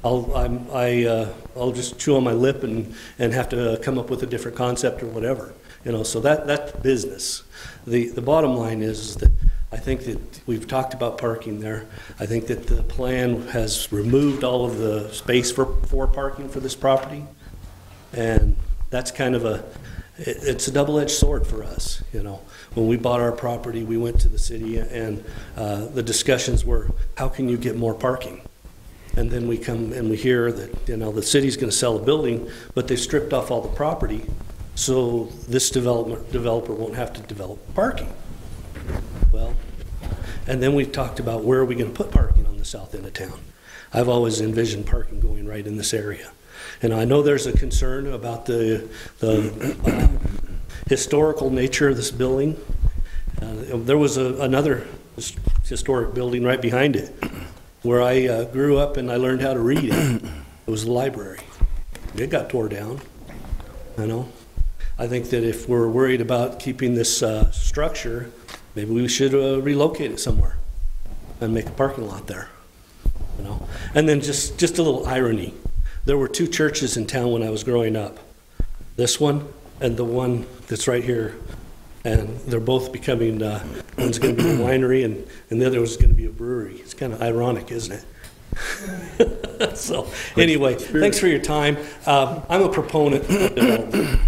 I'll just chew on my lip and have to come up with a different concept or whatever. You know, so that's business. The bottom line is that I think that we've talked about parking there. I think that the plan has removed all of the space for parking for this property. And that's kind of it's a double-edged sword for us, you know. When we bought our property, we went to the city and the discussions were, how can you get more parking? And then we come and we hear that, you know, the city's going to sell a building, but they stripped off all the property, so this developer won't have to develop parking. Well, and then we've talked about where are we going to put parking on the south end of town. I've always envisioned parking going right in this area. And I know there's a concern about the historical nature of this building. There was another historic building right behind it where I grew up and I learned how to read it. It was the library. It got tore down, you know. I think that if we're worried about keeping this structure, maybe we should relocate it somewhere and make a parking lot there, you know. And then just a little irony. There were two churches in town when I was growing up. This one and the one that's right here. And they're both becoming, one's going to be a winery and the other was going to be a brewery. It's kind of ironic, isn't it? So anyway, thanks for your time. I'm a proponent of development.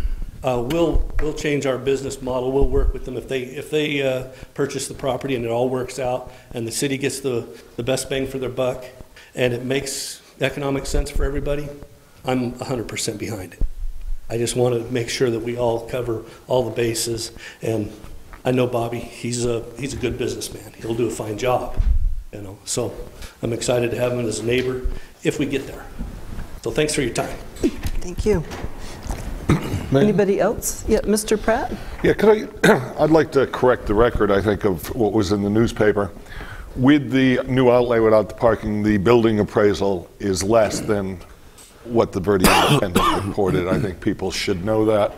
We'll change our business model. We'll work with them if they purchase the property and it all works out and the city gets the best bang for their buck and it makes economic sense for everybody. I'm 100% behind it. I just want to make sure that we all cover all the bases. And I know Bobby, he's a good businessman. He'll do a fine job, you know. So I'm excited to have him as a neighbor if we get there. So thanks for your time. Thank you. Anybody else? Yeah, Mr. Pratt? Yeah, I'd like to correct the record, I think, of what was in the newspaper. With the new outlay without the parking, the building appraisal is less than what the Verde Independent reported. I think people should know that.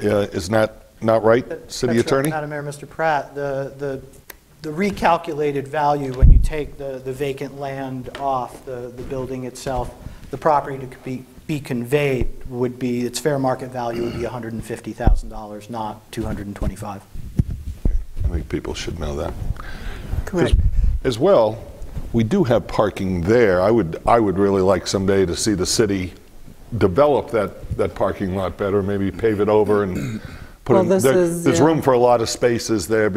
Isn't that not right, City Attorney? Madam Mayor, Mr. Pratt, the recalculated value when you take the vacant land off the building itself, the property to be conveyed would be, its fair market value would be $150,000, not $225,000. I think people should know that. Correct. As well, we do have parking there. I would really like someday to see the city develop that parking lot better, maybe pave it over and put there's room for a lot of spaces there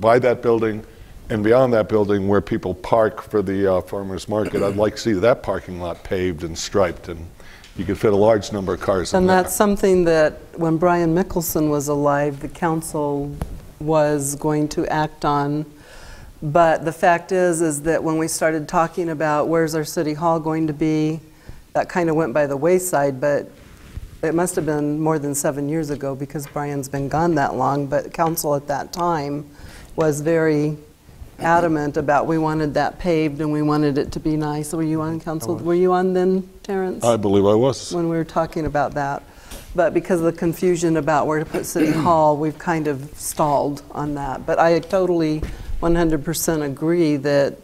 by that building and beyond that building where people park for the farmers market. I'd like to see that parking lot paved and striped, and you could fit a large number of cars in there. And that's something that when Brian Mickelson was alive, the council was going to act on. But the fact is that when we started talking about where's our city hall going to be, that kind of went by the wayside, but it must have been more than 7 years ago because Brian's been gone that long. But council at that time was very adamant about we wanted that paved and we wanted it to be nice. Were you on council? Were you on then, Terrence? I believe I was. When we were talking about that. But because of the confusion about where to put City Hall, we've kind of stalled on that. But I totally 100% agree that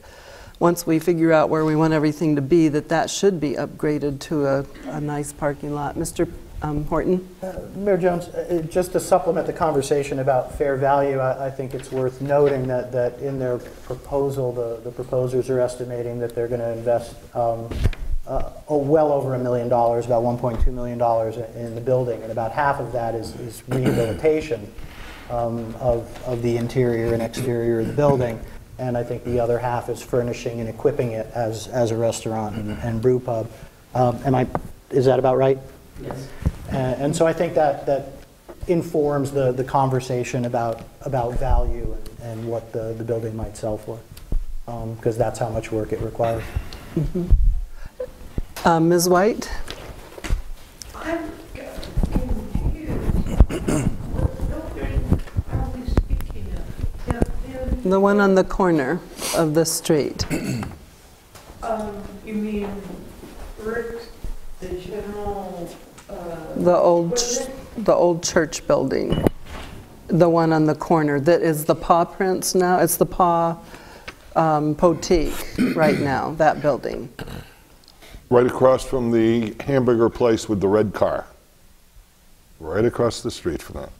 once we figure out where we want everything to be, that should be upgraded to a nice parking lot. Mr. Horton? Mayor Jones, just to supplement the conversation about fair value, I think it's worth noting that in their proposal, the proposers are estimating that they're going to invest well over $1 million, about $1.2 million in the building, and about half of that is rehabilitation of the interior and exterior of the building, and I think the other half is furnishing and equipping it as a restaurant and brew pub. Is that about right? Yes. And so I think that informs the conversation about value and what the building might sell for, because that's how much work it requires. Mm-hmm. Ms. White? I'm confused. The one on the corner of the street. You mean Rick's, the general... The old church building. The one on the corner that is the Paw Prints now. It's the Paw Boutique right now, that building. Right across from the hamburger place with the red car. Right across the street from that.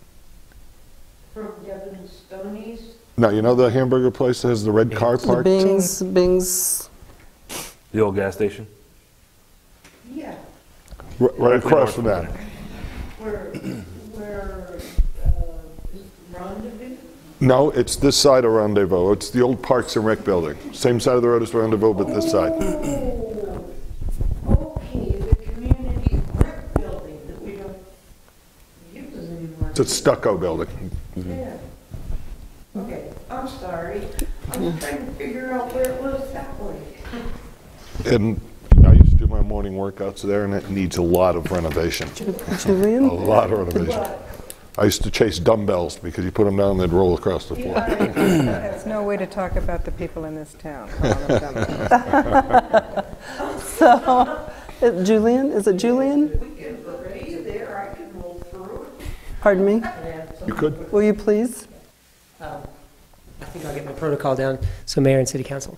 From Devin Stoney's? Now, you know the hamburger place that has the red car parked? Bing's. The old gas station? Yeah. Right across from that. Where Rendezvous? No, it's this side of Rendezvous. It's the old Parks and Rec building. Same side of the road as Rendezvous, but this side. Okay, the community rec building that we don't use anymore. It's a stucco building. Yeah. Okay, I'm sorry. I was trying to figure out where it was that way. And I used to do my morning workouts there, and it needs a lot of renovation. Julian? A lot of renovation. I used to chase dumbbells because you put them down and they'd roll across the floor. There's no way to talk about the people in this town. So, Julian? Is it Julian? We can be there. I can roll through. Pardon me? You could. Will you please? I think I'll get my protocol down. So, Mayor and City Council.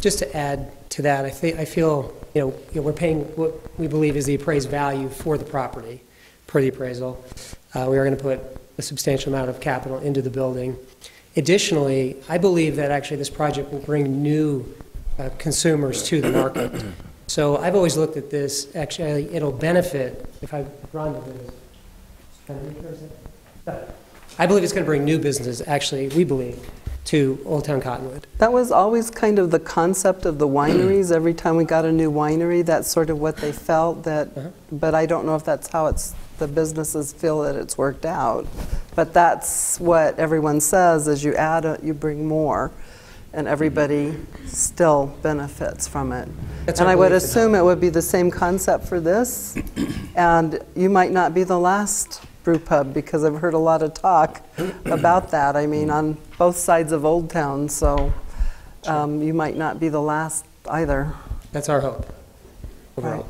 Just to add to that, I feel we're paying what we believe is the appraised value for the property per the appraisal. We are going to put a substantial amount of capital into the building. Additionally, I believe that actually this project will bring new consumers to the market. So I've always looked at this, actually it'll benefit, if I run I believe it's going to bring new businesses, actually, we believe, to Old Town Cottonwood. That was always kind of the concept of the wineries. Every time we got a new winery, that's sort of what they felt that, but I don't know if that's how the businesses feel that it's worked out. But that's what everyone says, is you add, you bring more, and everybody still benefits from it. And I would assume it would be the same concept for this, and you might not be the last brew pub, because I've heard a lot of talk about that. I mean, on both sides of Old Town, so you might not be the last either. That's our hope. Right.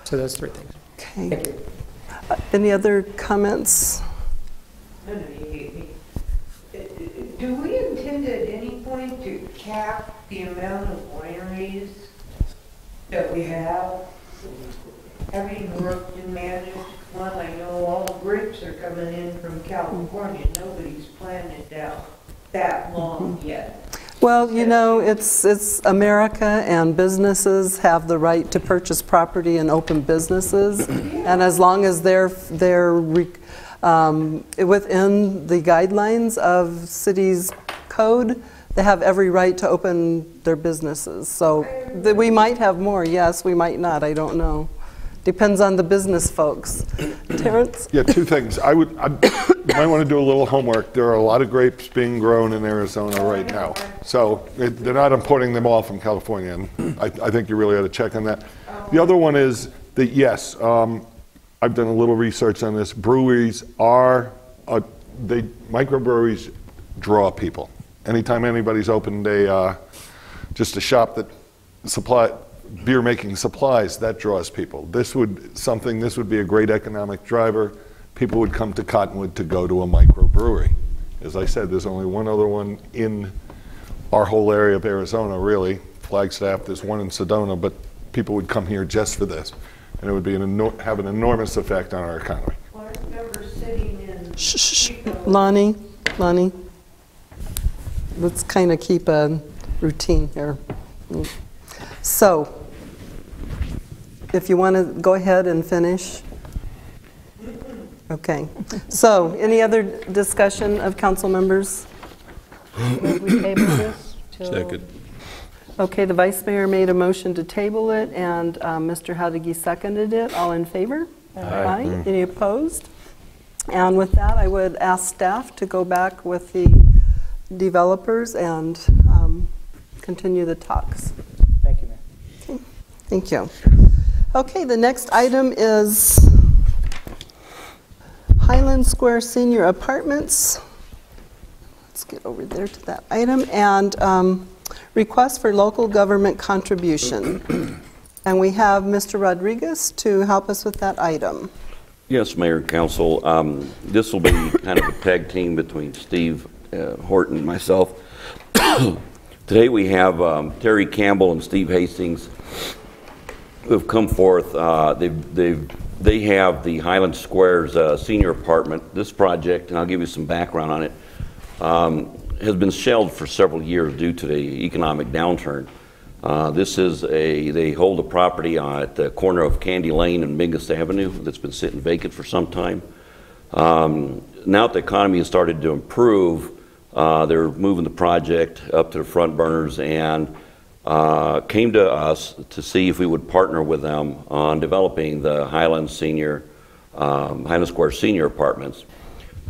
So those three things. Okay. Thank you. Any other comments? Do we intend at any point to cap the amount of wineries that we have? Having worked and managed one, I know all the grapes are coming in from California. Nobody's planned it down that long yet. Well, you know, it's America, and businesses have the right to purchase property and open businesses, and as long as they're within the guidelines of city's code, they have every right to open their businesses. So we might have more, yes, we might not, I don't know. Depends on the business folks. Terrence? Yeah, two things. I might want to do a little homework. There are a lot of grapes being grown in Arizona right now. So they're not importing them all from California. And I think you really ought to check on that. The other one is that, yes, I've done a little research on this. Breweries are, microbreweries draw people. Anytime anybody's opened just a shop that beer making supplies, that draws people. This would be a great economic driver. People would come to Cottonwood to go to a microbrewery. As I said, there's only one other one in our whole area of Arizona, really. Flagstaff, there's one in Sedona, but people would come here just for this. And it would be have an enormous effect on our economy. Well, I remember sitting in... Shh. Lonnie, let's kind of keep a routine here. So, if you want to go ahead and finish. Okay. So, any other discussion of council members? Move we table this till... Second. Okay, the vice mayor made a motion to table it, and Mr. Howdigi seconded it. All in favor? Aye. Any opposed? And with that, I would ask staff to go back with the developers and continue the talks. Thank you, Mayor. Okay. Thank you. Okay, the next item is Highland Square Senior Apartments. Let's get over there to that item. And request for local government contribution. And we have Mr. Rodriguez to help us with that item. Yes, Mayor and Council. This will be kind of a tag team between Steve Horton and myself. Today we have Terry Campbell and Steve Hastings who have come forth. They have the Highland Squares senior apartment. This project, and I'll give you some background on it, has been shelved for several years due to the economic downturn. They hold a property at the corner of Candy Lane and Mingus Avenue that's been sitting vacant for some time. Now that the economy has started to improve, they're moving the project up to the front burners and came to us to see if we would partner with them on developing the Highland Square Senior Apartments.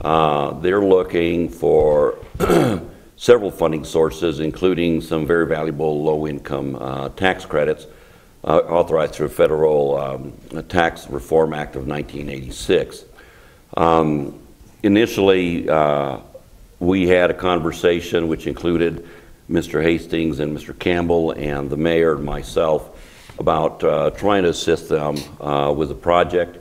They're looking for several funding sources, including some very valuable low-income tax credits authorized through a federal Tax Reform Act of 1986. Initially, we had a conversation which included Mr. Hastings and Mr. Campbell and the mayor and myself about trying to assist them with the project.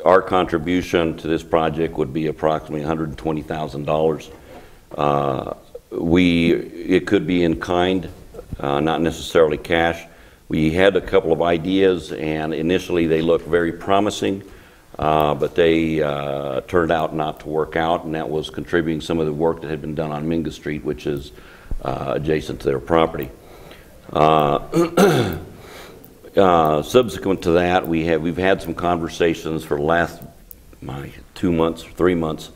Our contribution to this project would be approximately $120,000. It could be in kind, not necessarily cash. We had a couple of ideas, and initially they looked very promising, but they turned out not to work out, and that was contributing some of the work that had been done on Mingus Street, which is adjacent to their property. Subsequent to that, we've had some conversations for the last 2 months, 3 months,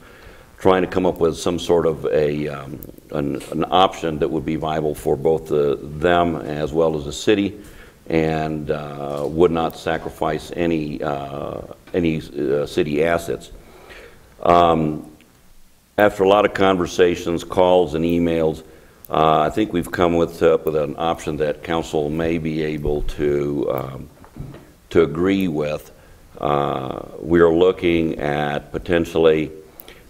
trying to come up with some sort of an option that would be viable for both them as well as the city, and would not sacrifice any city assets. After a lot of conversations, calls, and emails, I think we've come up with an option that council may be able to agree with. We are looking at potentially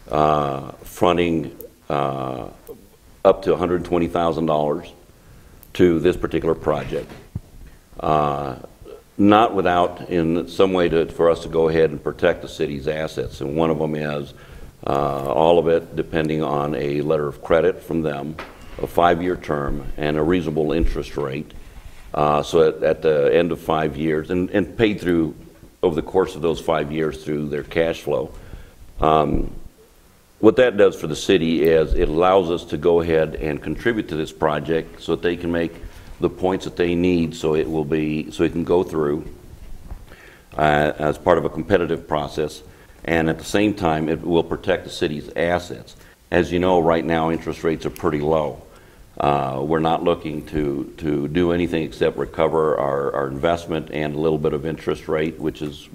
fronting up to $120,000 to this particular project. Not without, in some way, for us to go ahead and protect the city's assets. And one of them is all of it depending on a letter of credit from them, a 5-year term, and a reasonable interest rate. So at the end of 5 years, and paid through over the course of those 5 years through their cash flow. What that does for the city is it allows us to go ahead and contribute to this project so that they can make the points that they need, so it can go through as part of a competitive process, and at the same time it will protect the city's assets. As you know, right now interest rates are pretty low. We're not looking to do anything except recover our investment and a little bit of interest rate, which is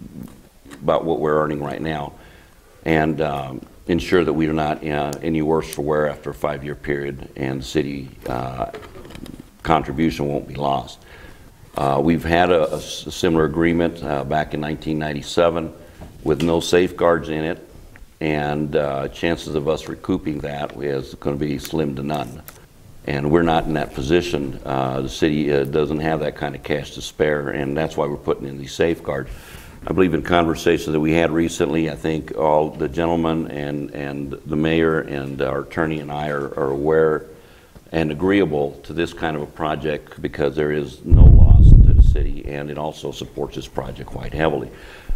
about what we're earning right now, and ensure that we are not any worse for wear after a 5-year period, and city contribution won't be lost. We've had a similar agreement back in 1997 with no safeguards in it, and chances of us recouping that is going to be slim to none. And we're not in that position. The city doesn't have that kind of cash to spare, and that's why we're putting in these safeguards. I believe in conversations that we had recently, I think all the gentlemen and the mayor and our attorney and I are aware and agreeable to this kind of a project, because there is no loss to the city, and it also supports this project quite heavily.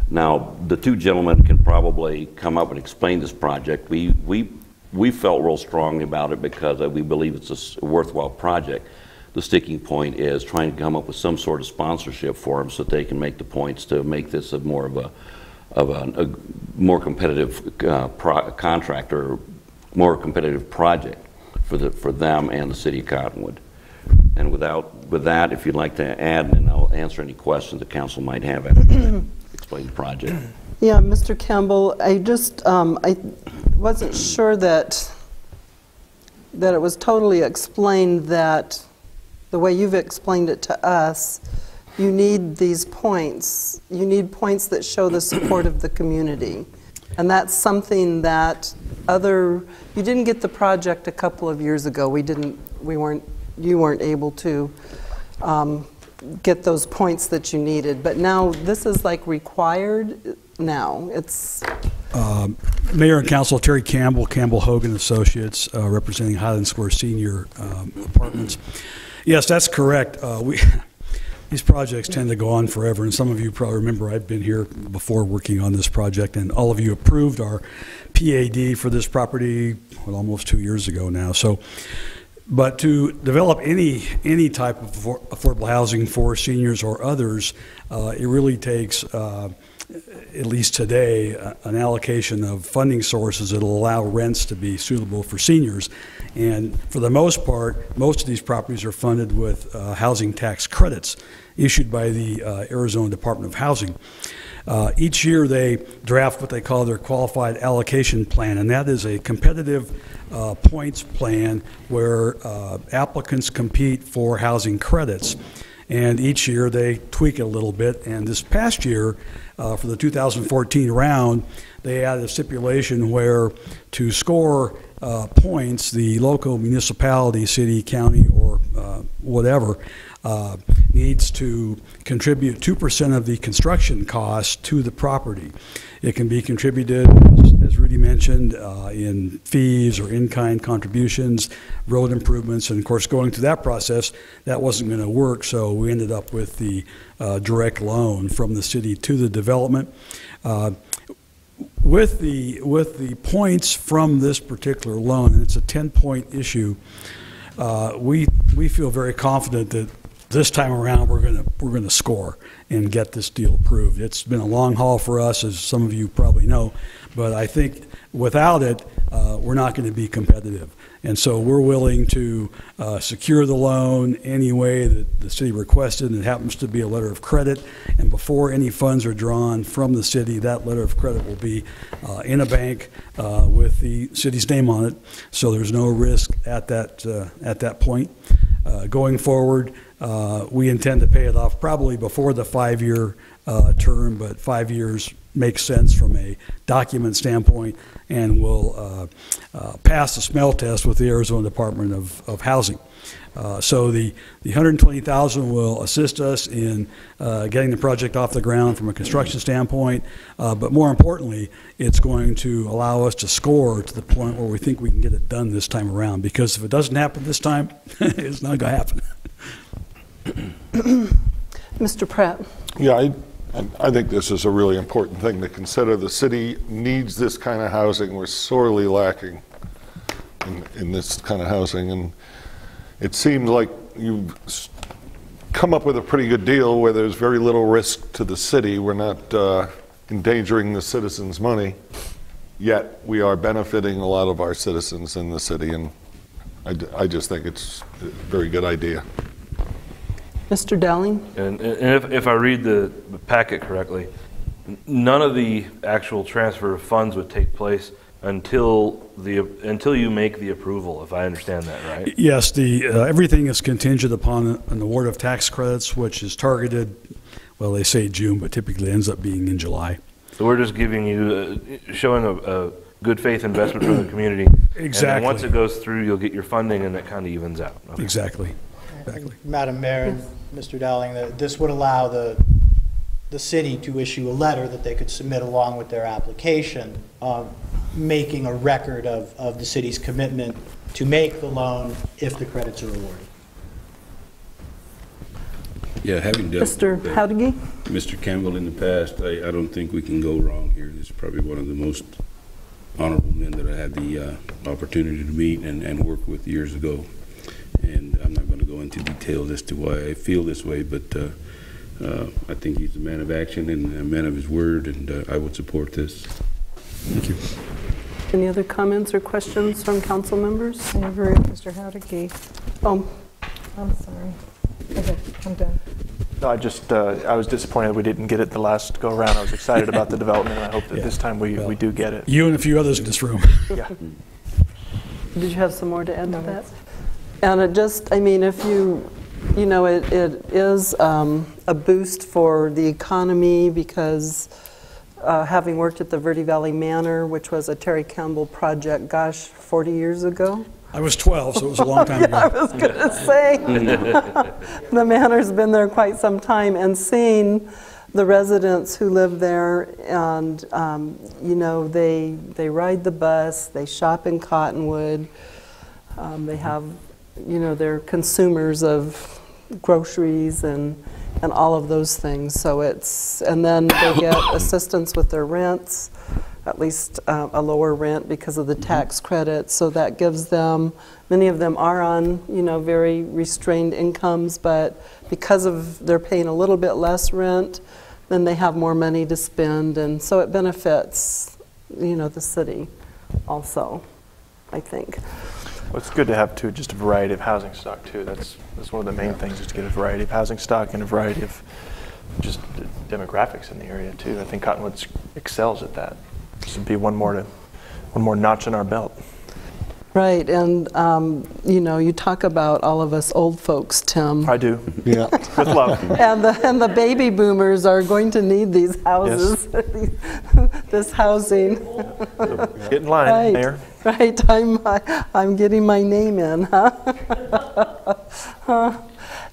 Now, the two gentlemen can probably come up and explain this project. We felt real strongly about it because we believe it's a worthwhile project. the sticking point is trying to come up with some sort of sponsorship for them so that they can make the points to make this a more competitive contract or more competitive project for them and the city of Cottonwood. And with that, if you'd like to add, and I'll answer any questions the council might have after I explain the project. Yeah, Mr. Campbell, I just I wasn't sure that it was totally explained that the way you've explained it to us, you need these points. You need points that show the support of the community. And that's something that you didn't get the project a couple of years ago. You weren't able to get those points that you needed. But now this is like required now. It's Mayor and Council, Terry Campbell, Campbell Hogan Associates, representing Highland Square Senior Apartments. Yes, that's correct. These projects tend to go on forever, and some of you probably remember I've been here before working on this project, and all of you approved our PAD for this property almost 2 years ago now. So, but to develop any type of affordable housing for seniors or others, it really takes, at least today, an allocation of funding sources that will allow rents to be suitable for seniors. And for the most part, most of these properties are funded with housing tax credits issued by the Arizona Department of Housing. Each year they draft what they call their qualified allocation plan, and that is a competitive points plan where applicants compete for housing credits. And each year they tweak it a little bit, and this past year, for the 2014 round, they added a stipulation where to score points, the local municipality, city, county, or whatever, needs to contribute 2% of the construction cost to the property. It can be contributed, as Rudy mentioned, in fees or in-kind contributions, road improvements, and of course going through that process, that wasn't going to work, so we ended up with the direct loan from the city to the development. With the points from this particular loan, and it's a 10-point issue, we feel very confident that this time around we're going to score and get this deal approved. It's been a long haul for us, as some of you probably know, but I think without it, we're not going to be competitive. And so we're willing to secure the loan any way that the city requested, and it happens to be a letter of credit. And before any funds are drawn from the city, that letter of credit will be in a bank with the city's name on it. So there's no risk at that point. Going forward, we intend to pay it off probably before the 5-year term, but 5 years makes sense from a document standpoint, and will pass the smell test with the Arizona Department of Housing. So the $120,000 will assist us in getting the project off the ground from a construction standpoint, but more importantly, it's going to allow us to score to the point where we think we can get it done this time around, because if it doesn't happen this time, it's not going to happen. Mr. Pratt. Yeah, I think this is a really important thing to consider. The city needs this kind of housing. We're sorely lacking in this kind of housing, and it seems like you've come up with a pretty good deal where there's very little risk to the city. We're not endangering the citizens' money, yet we are benefiting a lot of our citizens in the city, and I just think it's a very good idea. Mr. Dowling? And if I read the packet correctly, none of the actual transfer of funds would take place until you make the approval, if I understand that right? Yes, everything is contingent upon an award of tax credits, which is targeted, well, they say June, but typically ends up being in July. So we're just giving you, showing a good faith investment from the community. Exactly. And then once it goes through, you'll get your funding, and it kind of evens out. Okay. Exactly. Madam Mayor and Mr. Dowling, this would allow the city to issue a letter that they could submit along with their application, making a record of the city's commitment to make the loan if the credits are awarded. Yeah, having dealt Mr. with Howdege? Mr. Campbell in the past, I don't think we can go wrong here. This is probably one of the most honorable men that I had the opportunity to meet and work with years ago. And I'm not going to go into details as to why I feel this way, but I think he's a man of action and a man of his word, and I would support this. Thank you. Any other comments or questions from council members? I agree with Mr. Howdicky. Oh, I'm sorry. Okay, I'm done. No, I was disappointed we didn't get it the last go around. I was excited about the development, and I hope that this time we do get it. You and a few others in this room. Yeah. did you have some more to add to that? And it just, I mean, if you know, it is a boost for the economy because having worked at the Verde Valley Manor, which was a Terry Campbell project, gosh, 40 years ago. I was 12, so it was a long time ago. I was going to say. The Manor's been there quite some time, and seeing the residents who live there, and you know, they ride the bus, they shop in Cottonwood, they have, you know, they're consumers of groceries and all of those things. So it's, and then they get assistance with their rents, at least a lower rent because of the tax credit. So that gives them, many of them are on, you know, very restrained incomes, but because of they're paying a little bit less rent, then they have more money to spend, and so it benefits, you know, the city also, I think. Well, it's good to have too, just a variety of housing stock too. That's one of the main things, is to get a variety of housing stock and a variety of just demographics in the area too. I think Cottonwood excels at that. This would be one more notch in our belt. Right, and you know, you talk about all of us old folks, Tim. I do. Yeah. With love. And the baby boomers are going to need these houses, yes. This housing. So get in line, right, Mayor. Right, I'm getting my name in, huh?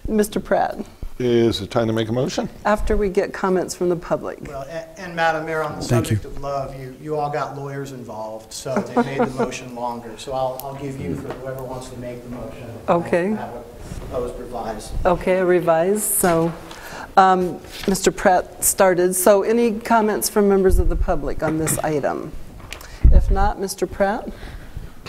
Mr. Pratt. Is it time to make a motion? After we get comments from the public. Well, and Madam Mayor, on the subject of love, you all got lawyers involved, so they made the motion longer. So I'll give you for whoever wants to make the motion. Okay. Have it proposed revised. Okay, a revised. So Mr. Pratt started. So any comments from members of the public on this item? If not, Mr. Pratt?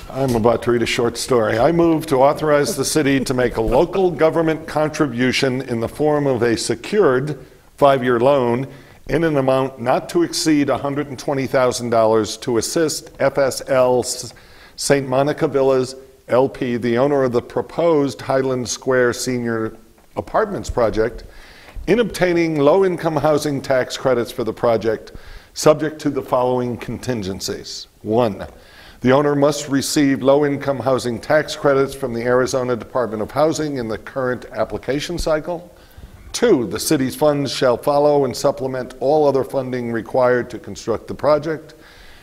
I'm about to read a short story. I move to authorize the city to make a local government contribution in the form of a secured 5-year loan in an amount not to exceed $120,000 to assist FSL St. Monica Villas LP, the owner of the proposed Highland Square Senior Apartments project, in obtaining low-income housing tax credits for the project, subject to the following contingencies. 1. The owner must receive low-income housing tax credits from the Arizona Department of Housing in the current application cycle. 2, the city's funds shall follow and supplement all other funding required to construct the project.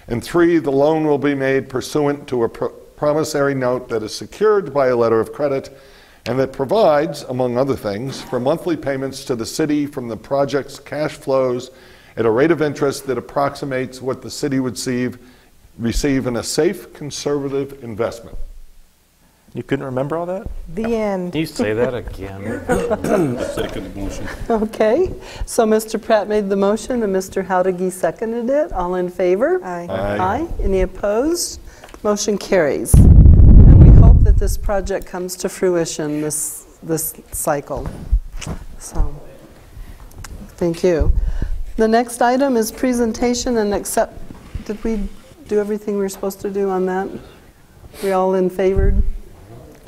And 3, the loan will be made pursuant to a promissory note that is secured by a letter of credit and that provides, among other things, for monthly payments to the city from the project's cash flows at a rate of interest that approximates what the city would receive in a safe, conservative investment. You couldn't remember all that? The end. Can you say that again? Second motion. Okay, so Mr. Pratt made the motion and Mr. Howdigy seconded it. All in favor? Aye. Aye. Any opposed? Motion carries. And we hope that this project comes to fruition this cycle. So, thank you. The next item is presentation and accept. Did we do everything we were supposed to do on that? We all in favor?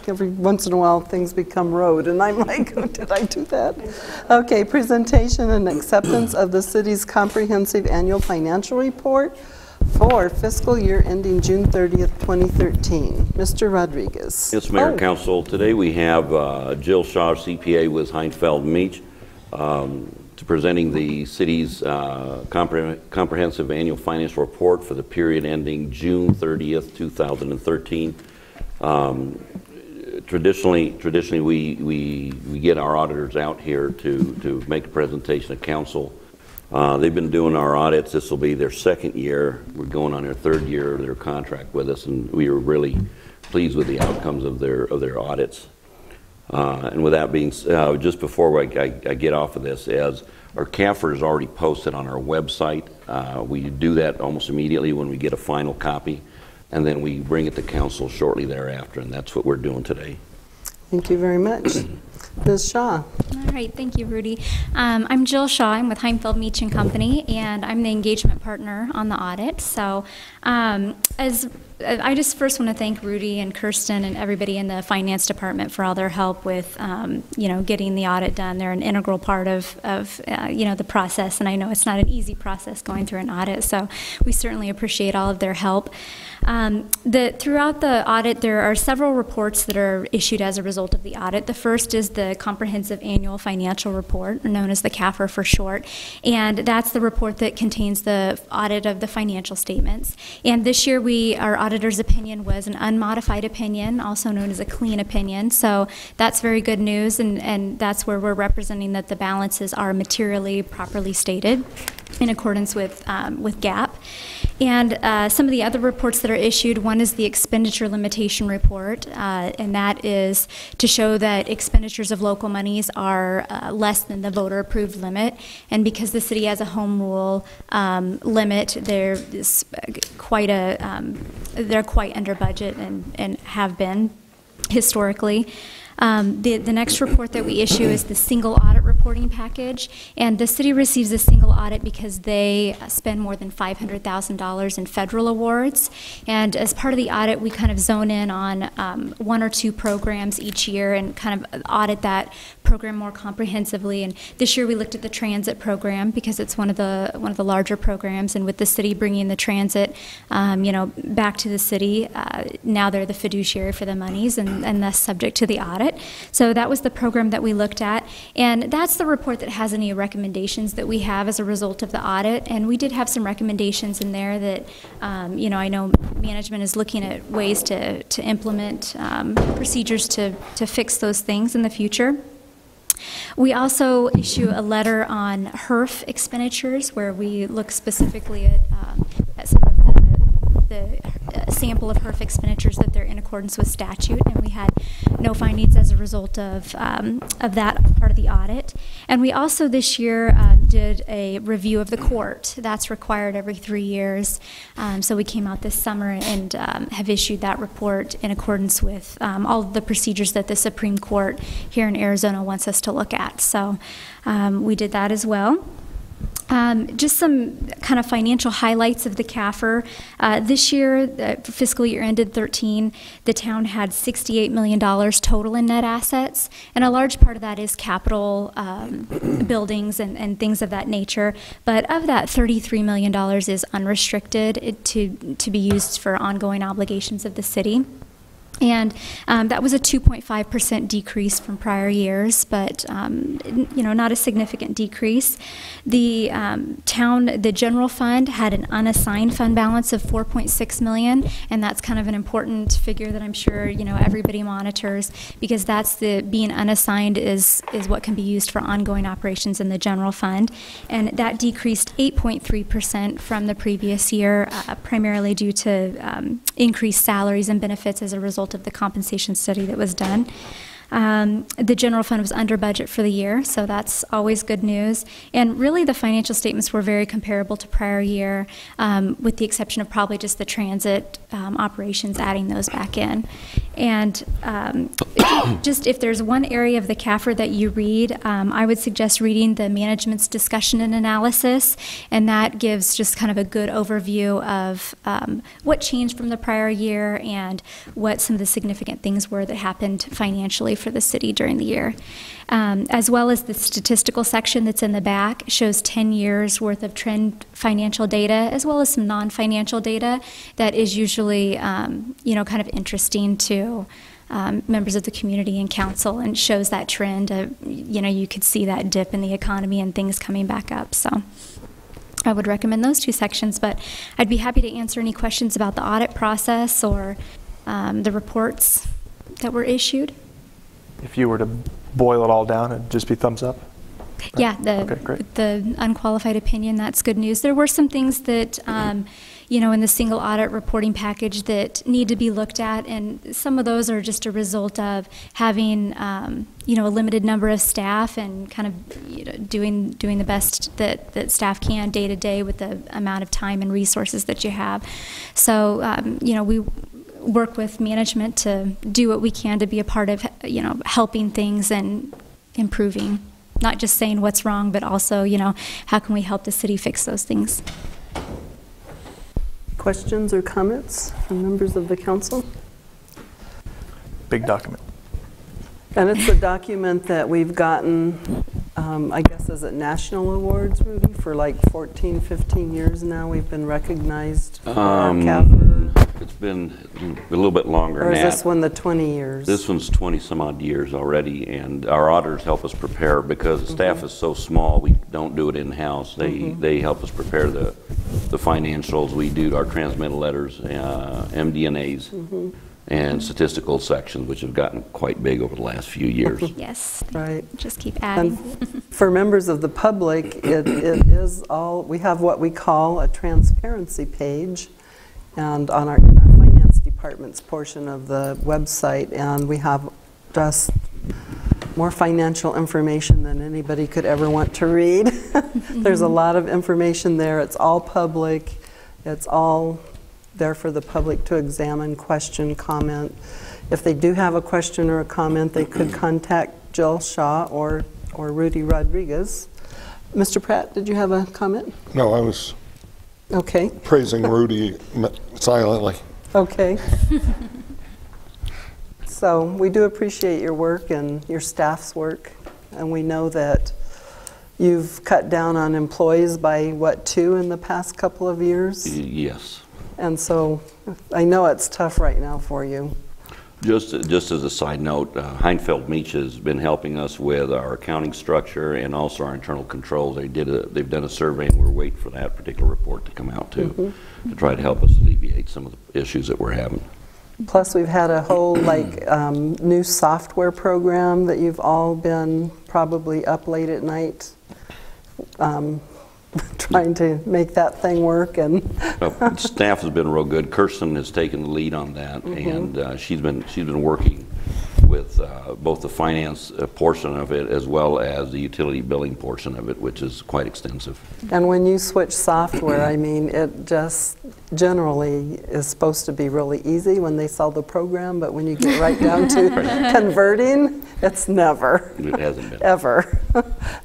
Every once in a while things become road and I'm like, oh, did I do that? Okay, presentation and acceptance of the city's comprehensive annual financial report for fiscal year ending June 30th, 2013. Mr. Rodriguez. Yes, Mayor and Council. Today we have Jill Shaw, CPA with Heinfeld Meach, presenting the city's comprehensive annual financial report for the period ending June 30th, 2013. Traditionally, we get our auditors out here to make a presentation to council. They've been doing our audits. This will be their second year. We're going on their third year of their contract with us, and we are really pleased with the outcomes of their audits. And with that being, just before I get off of this, as our CAFR is already posted on our website. We do that almost immediately when we get a final copy, and then we bring it to council shortly thereafter, and that's what we're doing today. Thank you very much. Ms. Shaw. All right, thank you, Rudy. I'm Jill Shaw. I'm with Heimfeld Meach and Company, and I'm the engagement partner on the audit. So, I just first want to thank Rudy and Kirsten and everybody in the finance department for all their help with, getting the audit done. They're an integral part of the process, and I know it's not an easy process going through an audit. So, we certainly appreciate all of their help. Throughout the audit, there are several reports that are issued as a result of the audit. The first is the Comprehensive Annual Financial Report, known as the CAFR for short, and that's the report that contains the audit of the financial statements. And this year, our auditor's opinion was an unmodified opinion, also known as a clean opinion. So that's very good news, and that's where we're representing that the balances are materially properly stated in accordance with GAAP. And some of the other reports that are issued, one is the expenditure limitation report, and that is to show that expenditures of local monies are less than the voter-approved limit. And because the city has a home rule limit, they're quite under budget and have been historically. The next report that we issue is the single audit reporting package, and the city receives a single audit because they spend more than $500,000 in federal awards. And as part of the audit, we kind of zone in on one or two programs each year and kind of audit that program more comprehensively. And this year we looked at the transit program because it's one of the larger programs, and with the city bringing the transit back to the city, now they're the fiduciary for the monies and thus subject to the audit. So that was the program that we looked at, and that's the report that has any recommendations that we have as a result of the audit. And we did have some recommendations in there that I know management is looking at ways to implement procedures to fix those things in the future. We also issue a letter on HURF expenditures, where we look specifically at some of the sample of HURF expenditures that they're in accordance with statute, and we had no findings as a result of that part of the audit. And we also this year did a review of the court. That's required every 3 years. So we came out this summer and have issued that report in accordance with all of the procedures that the Supreme Court here in Arizona wants us to look at. So we did that as well. Just some kind of financial highlights of the CAFR. This year, for fiscal year ended 13, the town had $68 million total in net assets, and a large part of that is capital buildings and things of that nature. But of that, $33 million is unrestricted to be used for ongoing obligations of the city. And that was a 2.5% decrease from prior years, but not a significant decrease. The the general fund had an unassigned fund balance of $4.6 million, and that's kind of an important figure that I'm sure everybody monitors, because that's being unassigned is what can be used for ongoing operations in the general fund, and that decreased 8.3% from the previous year, primarily due to increased salaries and benefits as a result of the compensation study that was done. The general fund was under budget for the year, so that's always good news. And really the financial statements were very comparable to prior year, with the exception of probably just the transit operations, adding those back in. And if there's one area of the CAFR that you read, I would suggest reading the management's discussion and analysis, and that gives just kind of a good overview of what changed from the prior year and what some of the significant things were that happened financially for the city during the year. As well as the statistical section that's in the back shows 10 years worth of trend financial data, as well as some non-financial data that is usually kind of interesting to members of the community and council, and shows that trend of, you could see that dip in the economy and things coming back up. So I would recommend those two sections, but I'd be happy to answer any questions about the audit process or the reports that were issued. If you were to boil it all down, it'd just be thumbs up? Right? Yeah, Okay, great. the unqualified opinion, that's good news. There were some things that, in the single audit reporting package that need to be looked at, and some of those are just a result of having, a limited number of staff and kind of, doing the best that staff can day to day with the amount of time and resources that you have. So, work with management to do what we can to be a part of, helping things and improving. Not just saying what's wrong, but also, how can we help the city fix those things? Questions or comments from members of the council? Big document. And it's a document that we've gotten, I guess, is it national awards, Rudy? For like 14, 15 years now, we've been recognized for our CAFR. It's been a little bit longer Or than is that. this one the 20 years? This one's 20 some odd years already, and our auditors help us prepare because the staff is so small, we don't do it in-house. They help us prepare the financials. We do our transmittal letters, MD&As, and statistical sections, which have gotten quite big over the last few years. Yes. Right. Just keep adding. And for members of the public, it is all, we have what we call a transparency page, and in our finance department's portion of the website, and we have just more financial information than anybody could ever want to read. There's a lot of information there. It's all public. It's all there for the public to examine, question, comment. If they do have a question or a comment, they could contact Jill Shaw or Rudy Rodriguez. Mr. Pratt, did you have a comment? No, I was praising Rudy silently. Okay. So we do appreciate your work and your staff's work, and we know that you've cut down on employees by, what, 2 in the past couple of years? Yes. And so I know it's tough right now for you. Just as a side note, Heinfeld Meach has been helping us with our accounting structure and also our internal controls. They've done a survey, and we're waiting for that particular report to come out too, to try to help us alleviate some of the issues that we're having. Plus, we've had a whole new software program that you've all been probably up late at night trying to make that thing work. And staff has been real good. Kirsten has taken the lead on that, and she's been working with both the finance portion of it as well as the utility billing portion of it, which is quite extensive. And when you switch software, I mean, it just generally is supposed to be really easy when they sell the program, but when you get right down to converting, it's never. It hasn't been. Ever.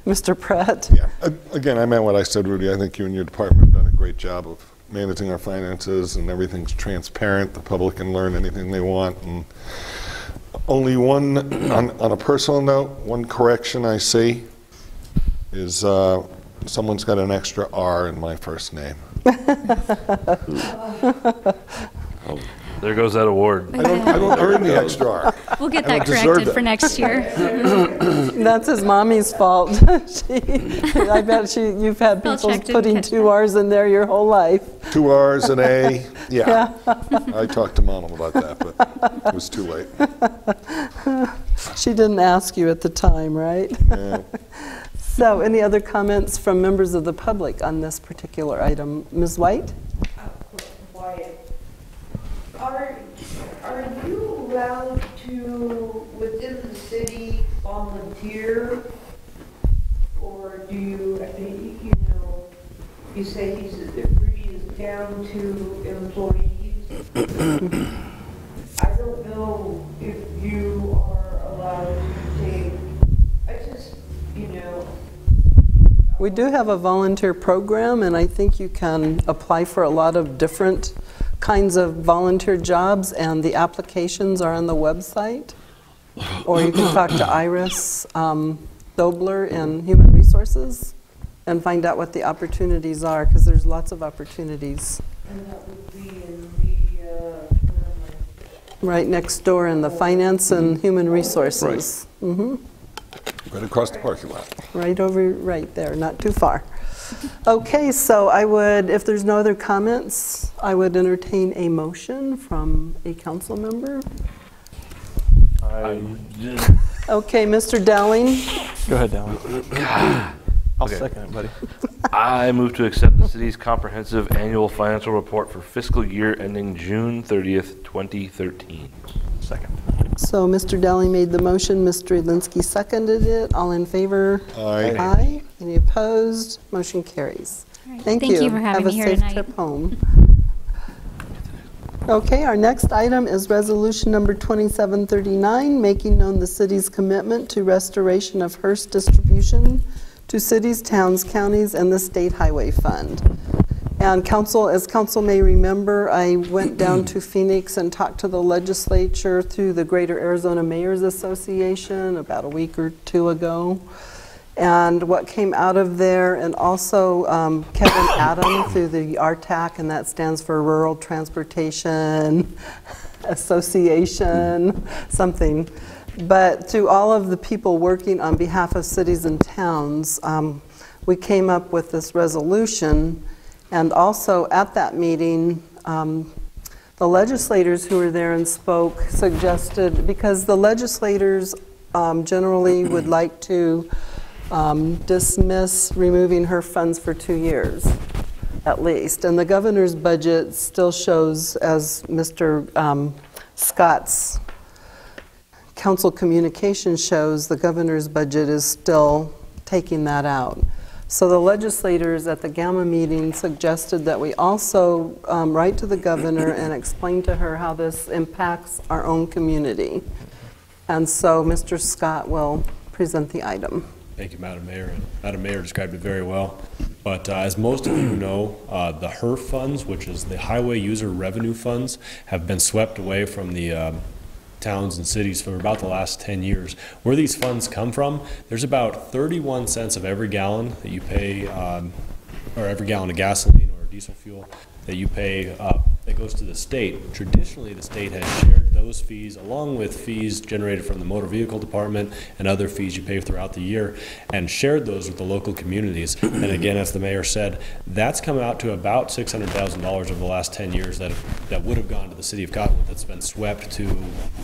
Mr. Pratt? Yeah. Again, I meant what I said, Rudy. I think you and your department have done a great job of managing our finances, and everything's transparent. The public can learn anything they want. And only one, on a personal note, one correction I see is someone's got an extra R in my first name. There goes that award. I don't earn the extra R. We'll get that corrected for next year. That's his mommy's fault. I bet you've had people putting 2 R's in there your whole life. 2 R's, an A. Yeah. I talked to Mom about that, but it was too late. She didn't ask you at the time, right? Yeah. So, any other comments from members of the public on this particular item? Ms. White? Are you allowed to, within the city, volunteer? Or do you, you say Rudy is down to employees? I don't know if you are allowed to take, We do have a volunteer program, and I think you can apply for a lot of different kinds of volunteer jobs, and the applications are on the website. Or you can talk to A.R.S. Dobler in Human Resources and find out what the opportunities are, because there's lots of opportunities. And that would be in Right next door in the Finance and Human Resources. Right. Right across the parking lot. Right over, right there, not too far. Okay, so I would, if there's no other comments, I would entertain a motion from a council member. Okay, Mr. Dowling. Go ahead, Dowling. I'll second it, buddy. I move to accept the city's comprehensive annual financial report for fiscal year ending June 30th, 2013. Second. So Mr. Dowling made the motion, Mr. Elinsky seconded it. All in favor? Aye. Aye. Any opposed? Motion carries. Right. Thank Thank you. you for having me here Have a safe tonight. trip home. Okay, our next item is resolution number 2739, making known the city's commitment to restoration of HURF distribution to cities, towns, counties, and the State Highway Fund. And council, as council may remember, I went down to Phoenix and talked to the legislature through the Greater Arizona Mayors Association about a week or two ago. And what came out of there, and also Kevin Adam through the RTAC, and that stands for Rural Transportation Association, something. But through all of the people working on behalf of cities and towns, we came up with this resolution. And also at that meeting, the legislators who were there and spoke suggested, because the legislators generally would like to dismiss removing HURF funds for 2 years, at least. And the governor's budget still shows, as Mr. Scott's council communication shows, the governor's budget is still taking that out. So the legislators at the Gamma meeting suggested that we also write to the governor and explain to her how this impacts our own community. And so Mr. Scott will present the item. Thank you, Madam Mayor. And Madam Mayor described it very well. But as most of you know, the HURF funds, which is the Highway User Revenue Funds, have been swept away from the towns and cities for about the last 10 years. Where these funds come from, there's about 31 cents of every gallon that you pay, or every gallon of gasoline or diesel fuel that you pay that goes to the state. Traditionally, the state has shared those fees along with fees generated from the motor vehicle department and other fees you pay throughout the year, and shared those with the local communities. And again, as the mayor said, that's come out to about $600,000 over the last 10 years that would have gone to the city of Cottonwood, that's been swept to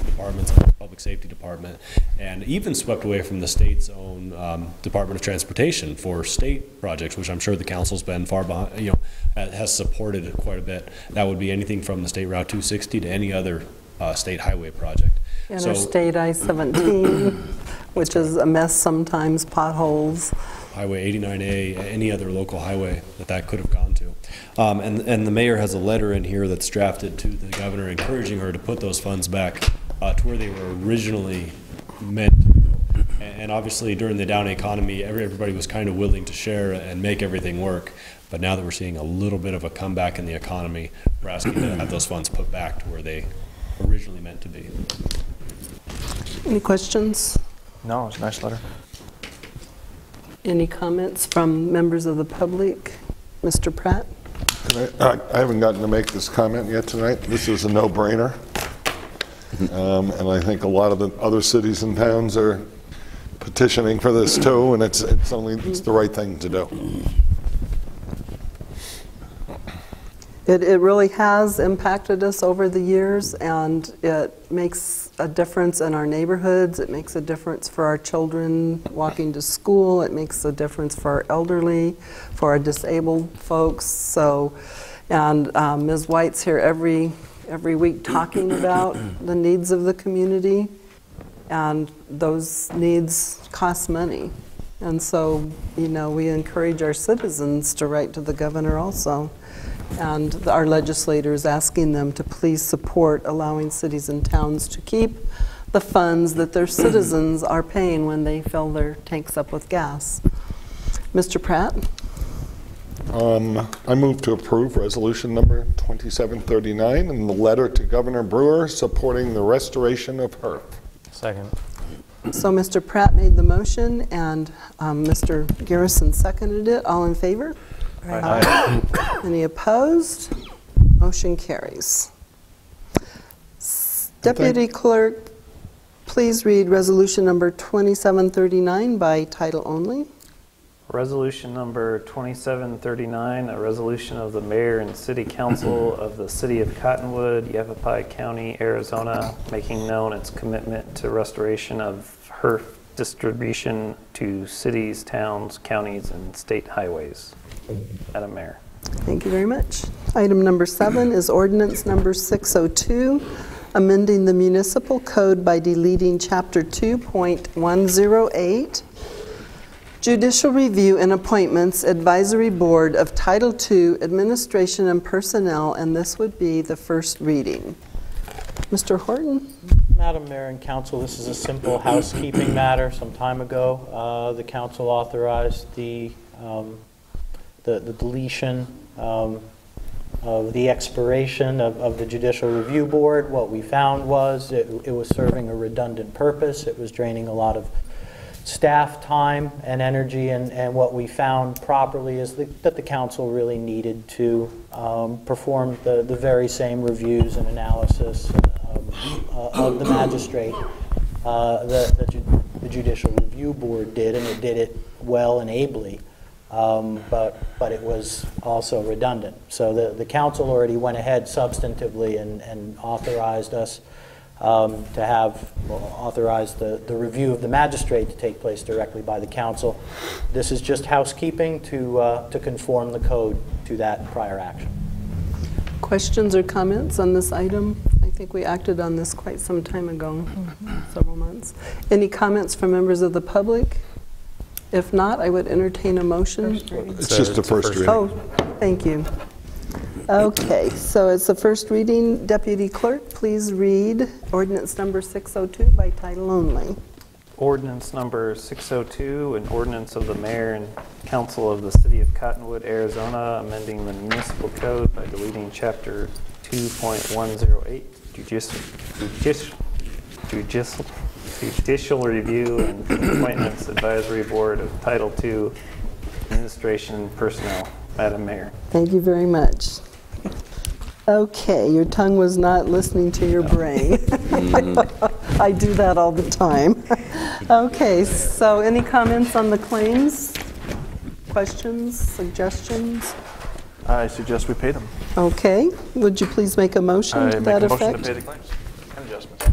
departments like the public safety department, and even swept away from the state's own Department of Transportation for state projects, which I'm sure the council's been far behind, has supported it quite a bit. That would be anything from the State Route 260 to any other state highway project. Interstate I-17, which is a mess sometimes, potholes. Highway 89A, any other local highway that could have gone to. And the mayor has a letter in here that's drafted to the governor encouraging her to put those funds back to where they were originally meant to go. And obviously during the down economy, everybody was kind of willing to share and make everything work. But now that we're seeing a little bit of a comeback in the economy, we're asking to have those funds put back to where they originally meant to be. Any questions? No, it's a nice letter. Any comments from members of the public? Mr. Pratt? I haven't gotten to make this comment yet tonight. This is a no-brainer. And I think a lot of the other cities and towns are petitioning for this too, and it's the right thing to do. It really has impacted us over the years, and it makes a difference in our neighborhoods. It makes a difference for our children walking to school. It makes a difference for our elderly, for our disabled folks. So, and Ms. White's here every week talking about the needs of the community, and those needs cost money. And so, we encourage our citizens to write to the governor also, and our legislators, asking them to please support allowing cities and towns to keep the funds that their citizens are paying when they fill their tanks up with gas. Mr. Pratt? I move to approve resolution number 2739 and the letter to Governor Brewer supporting the restoration of HURF. Second. So Mr. Pratt made the motion, and Mr. Garrison seconded it. All in favor? Aye. Any opposed? Motion carries. Deputy Clerk, please read resolution number 2739 by title only. Resolution number 2739, a resolution of the Mayor and City Council of the City of Cottonwood, Yavapai County, Arizona, making known its commitment to restoration of HURF distribution to cities, towns, counties, and state highways. Madam Mayor. Thank you very much. Item number 7 is ordinance number 602, amending the municipal code by deleting chapter 2.108 Judicial Review and Appointments Advisory Board of Title II Administration and Personnel, and this would be the first reading. Mr. Horton? Madam Mayor and Council, this is a simple housekeeping matter. Some time ago, the council authorized the deletion of the expiration of the Judicial Review Board. What we found was it was serving a redundant purpose. It was draining a lot of staff time and energy, and what we found properly is that the council really needed to perform the very same reviews and analysis of the magistrate the Judicial Review Board did, and it did it well and ably, but it was also redundant. So the council already went ahead substantively and authorized us authorize the review of the magistrate to take place directly by the council. This is just housekeeping to conform the code to that prior action. Questions or comments on this item? I think we acted on this quite some time ago, several months. Any comments from members of the public? If not, I would entertain a motion. It's just the first reading. Oh, thank you. Okay, so it's the first reading. Deputy Clerk, please read ordinance number 602 by title only. Ordinance number 602, an ordinance of the mayor and council of the city of Cottonwood, Arizona, amending the municipal code by deleting chapter 2.108, judicial review and appointments advisory board of Title II administration and personnel. Madam Mayor. Thank you very much. Okay, your tongue was not listening to your brain. I do that all the time. Okay, so any comments on the claims? Questions, suggestions? I suggest we pay them. Okay, would you please make a motion to that effect? I make a motion to pay the claims and adjustments.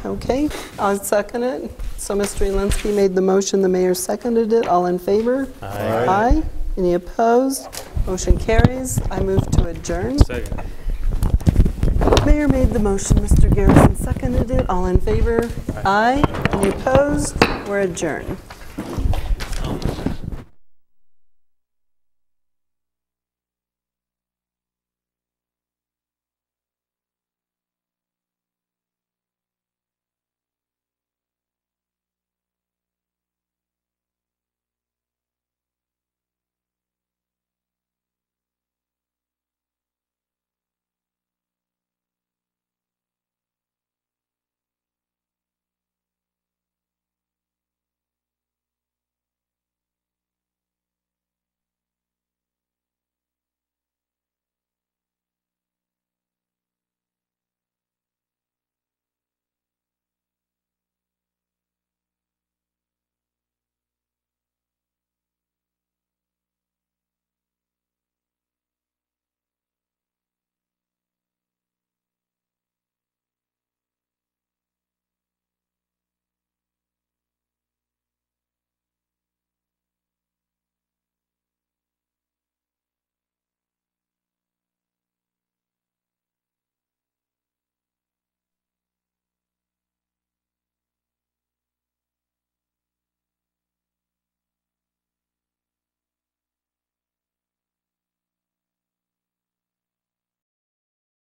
Okay, I'll second it. So Mr. Elinsky made the motion, the mayor seconded it. All in favor? Aye. Aye. Any opposed? Motion carries. I move to adjourn. Second. Mayor made the motion, Mr. Garrison seconded it. All in favor? Aye. Any opposed? We're adjourned.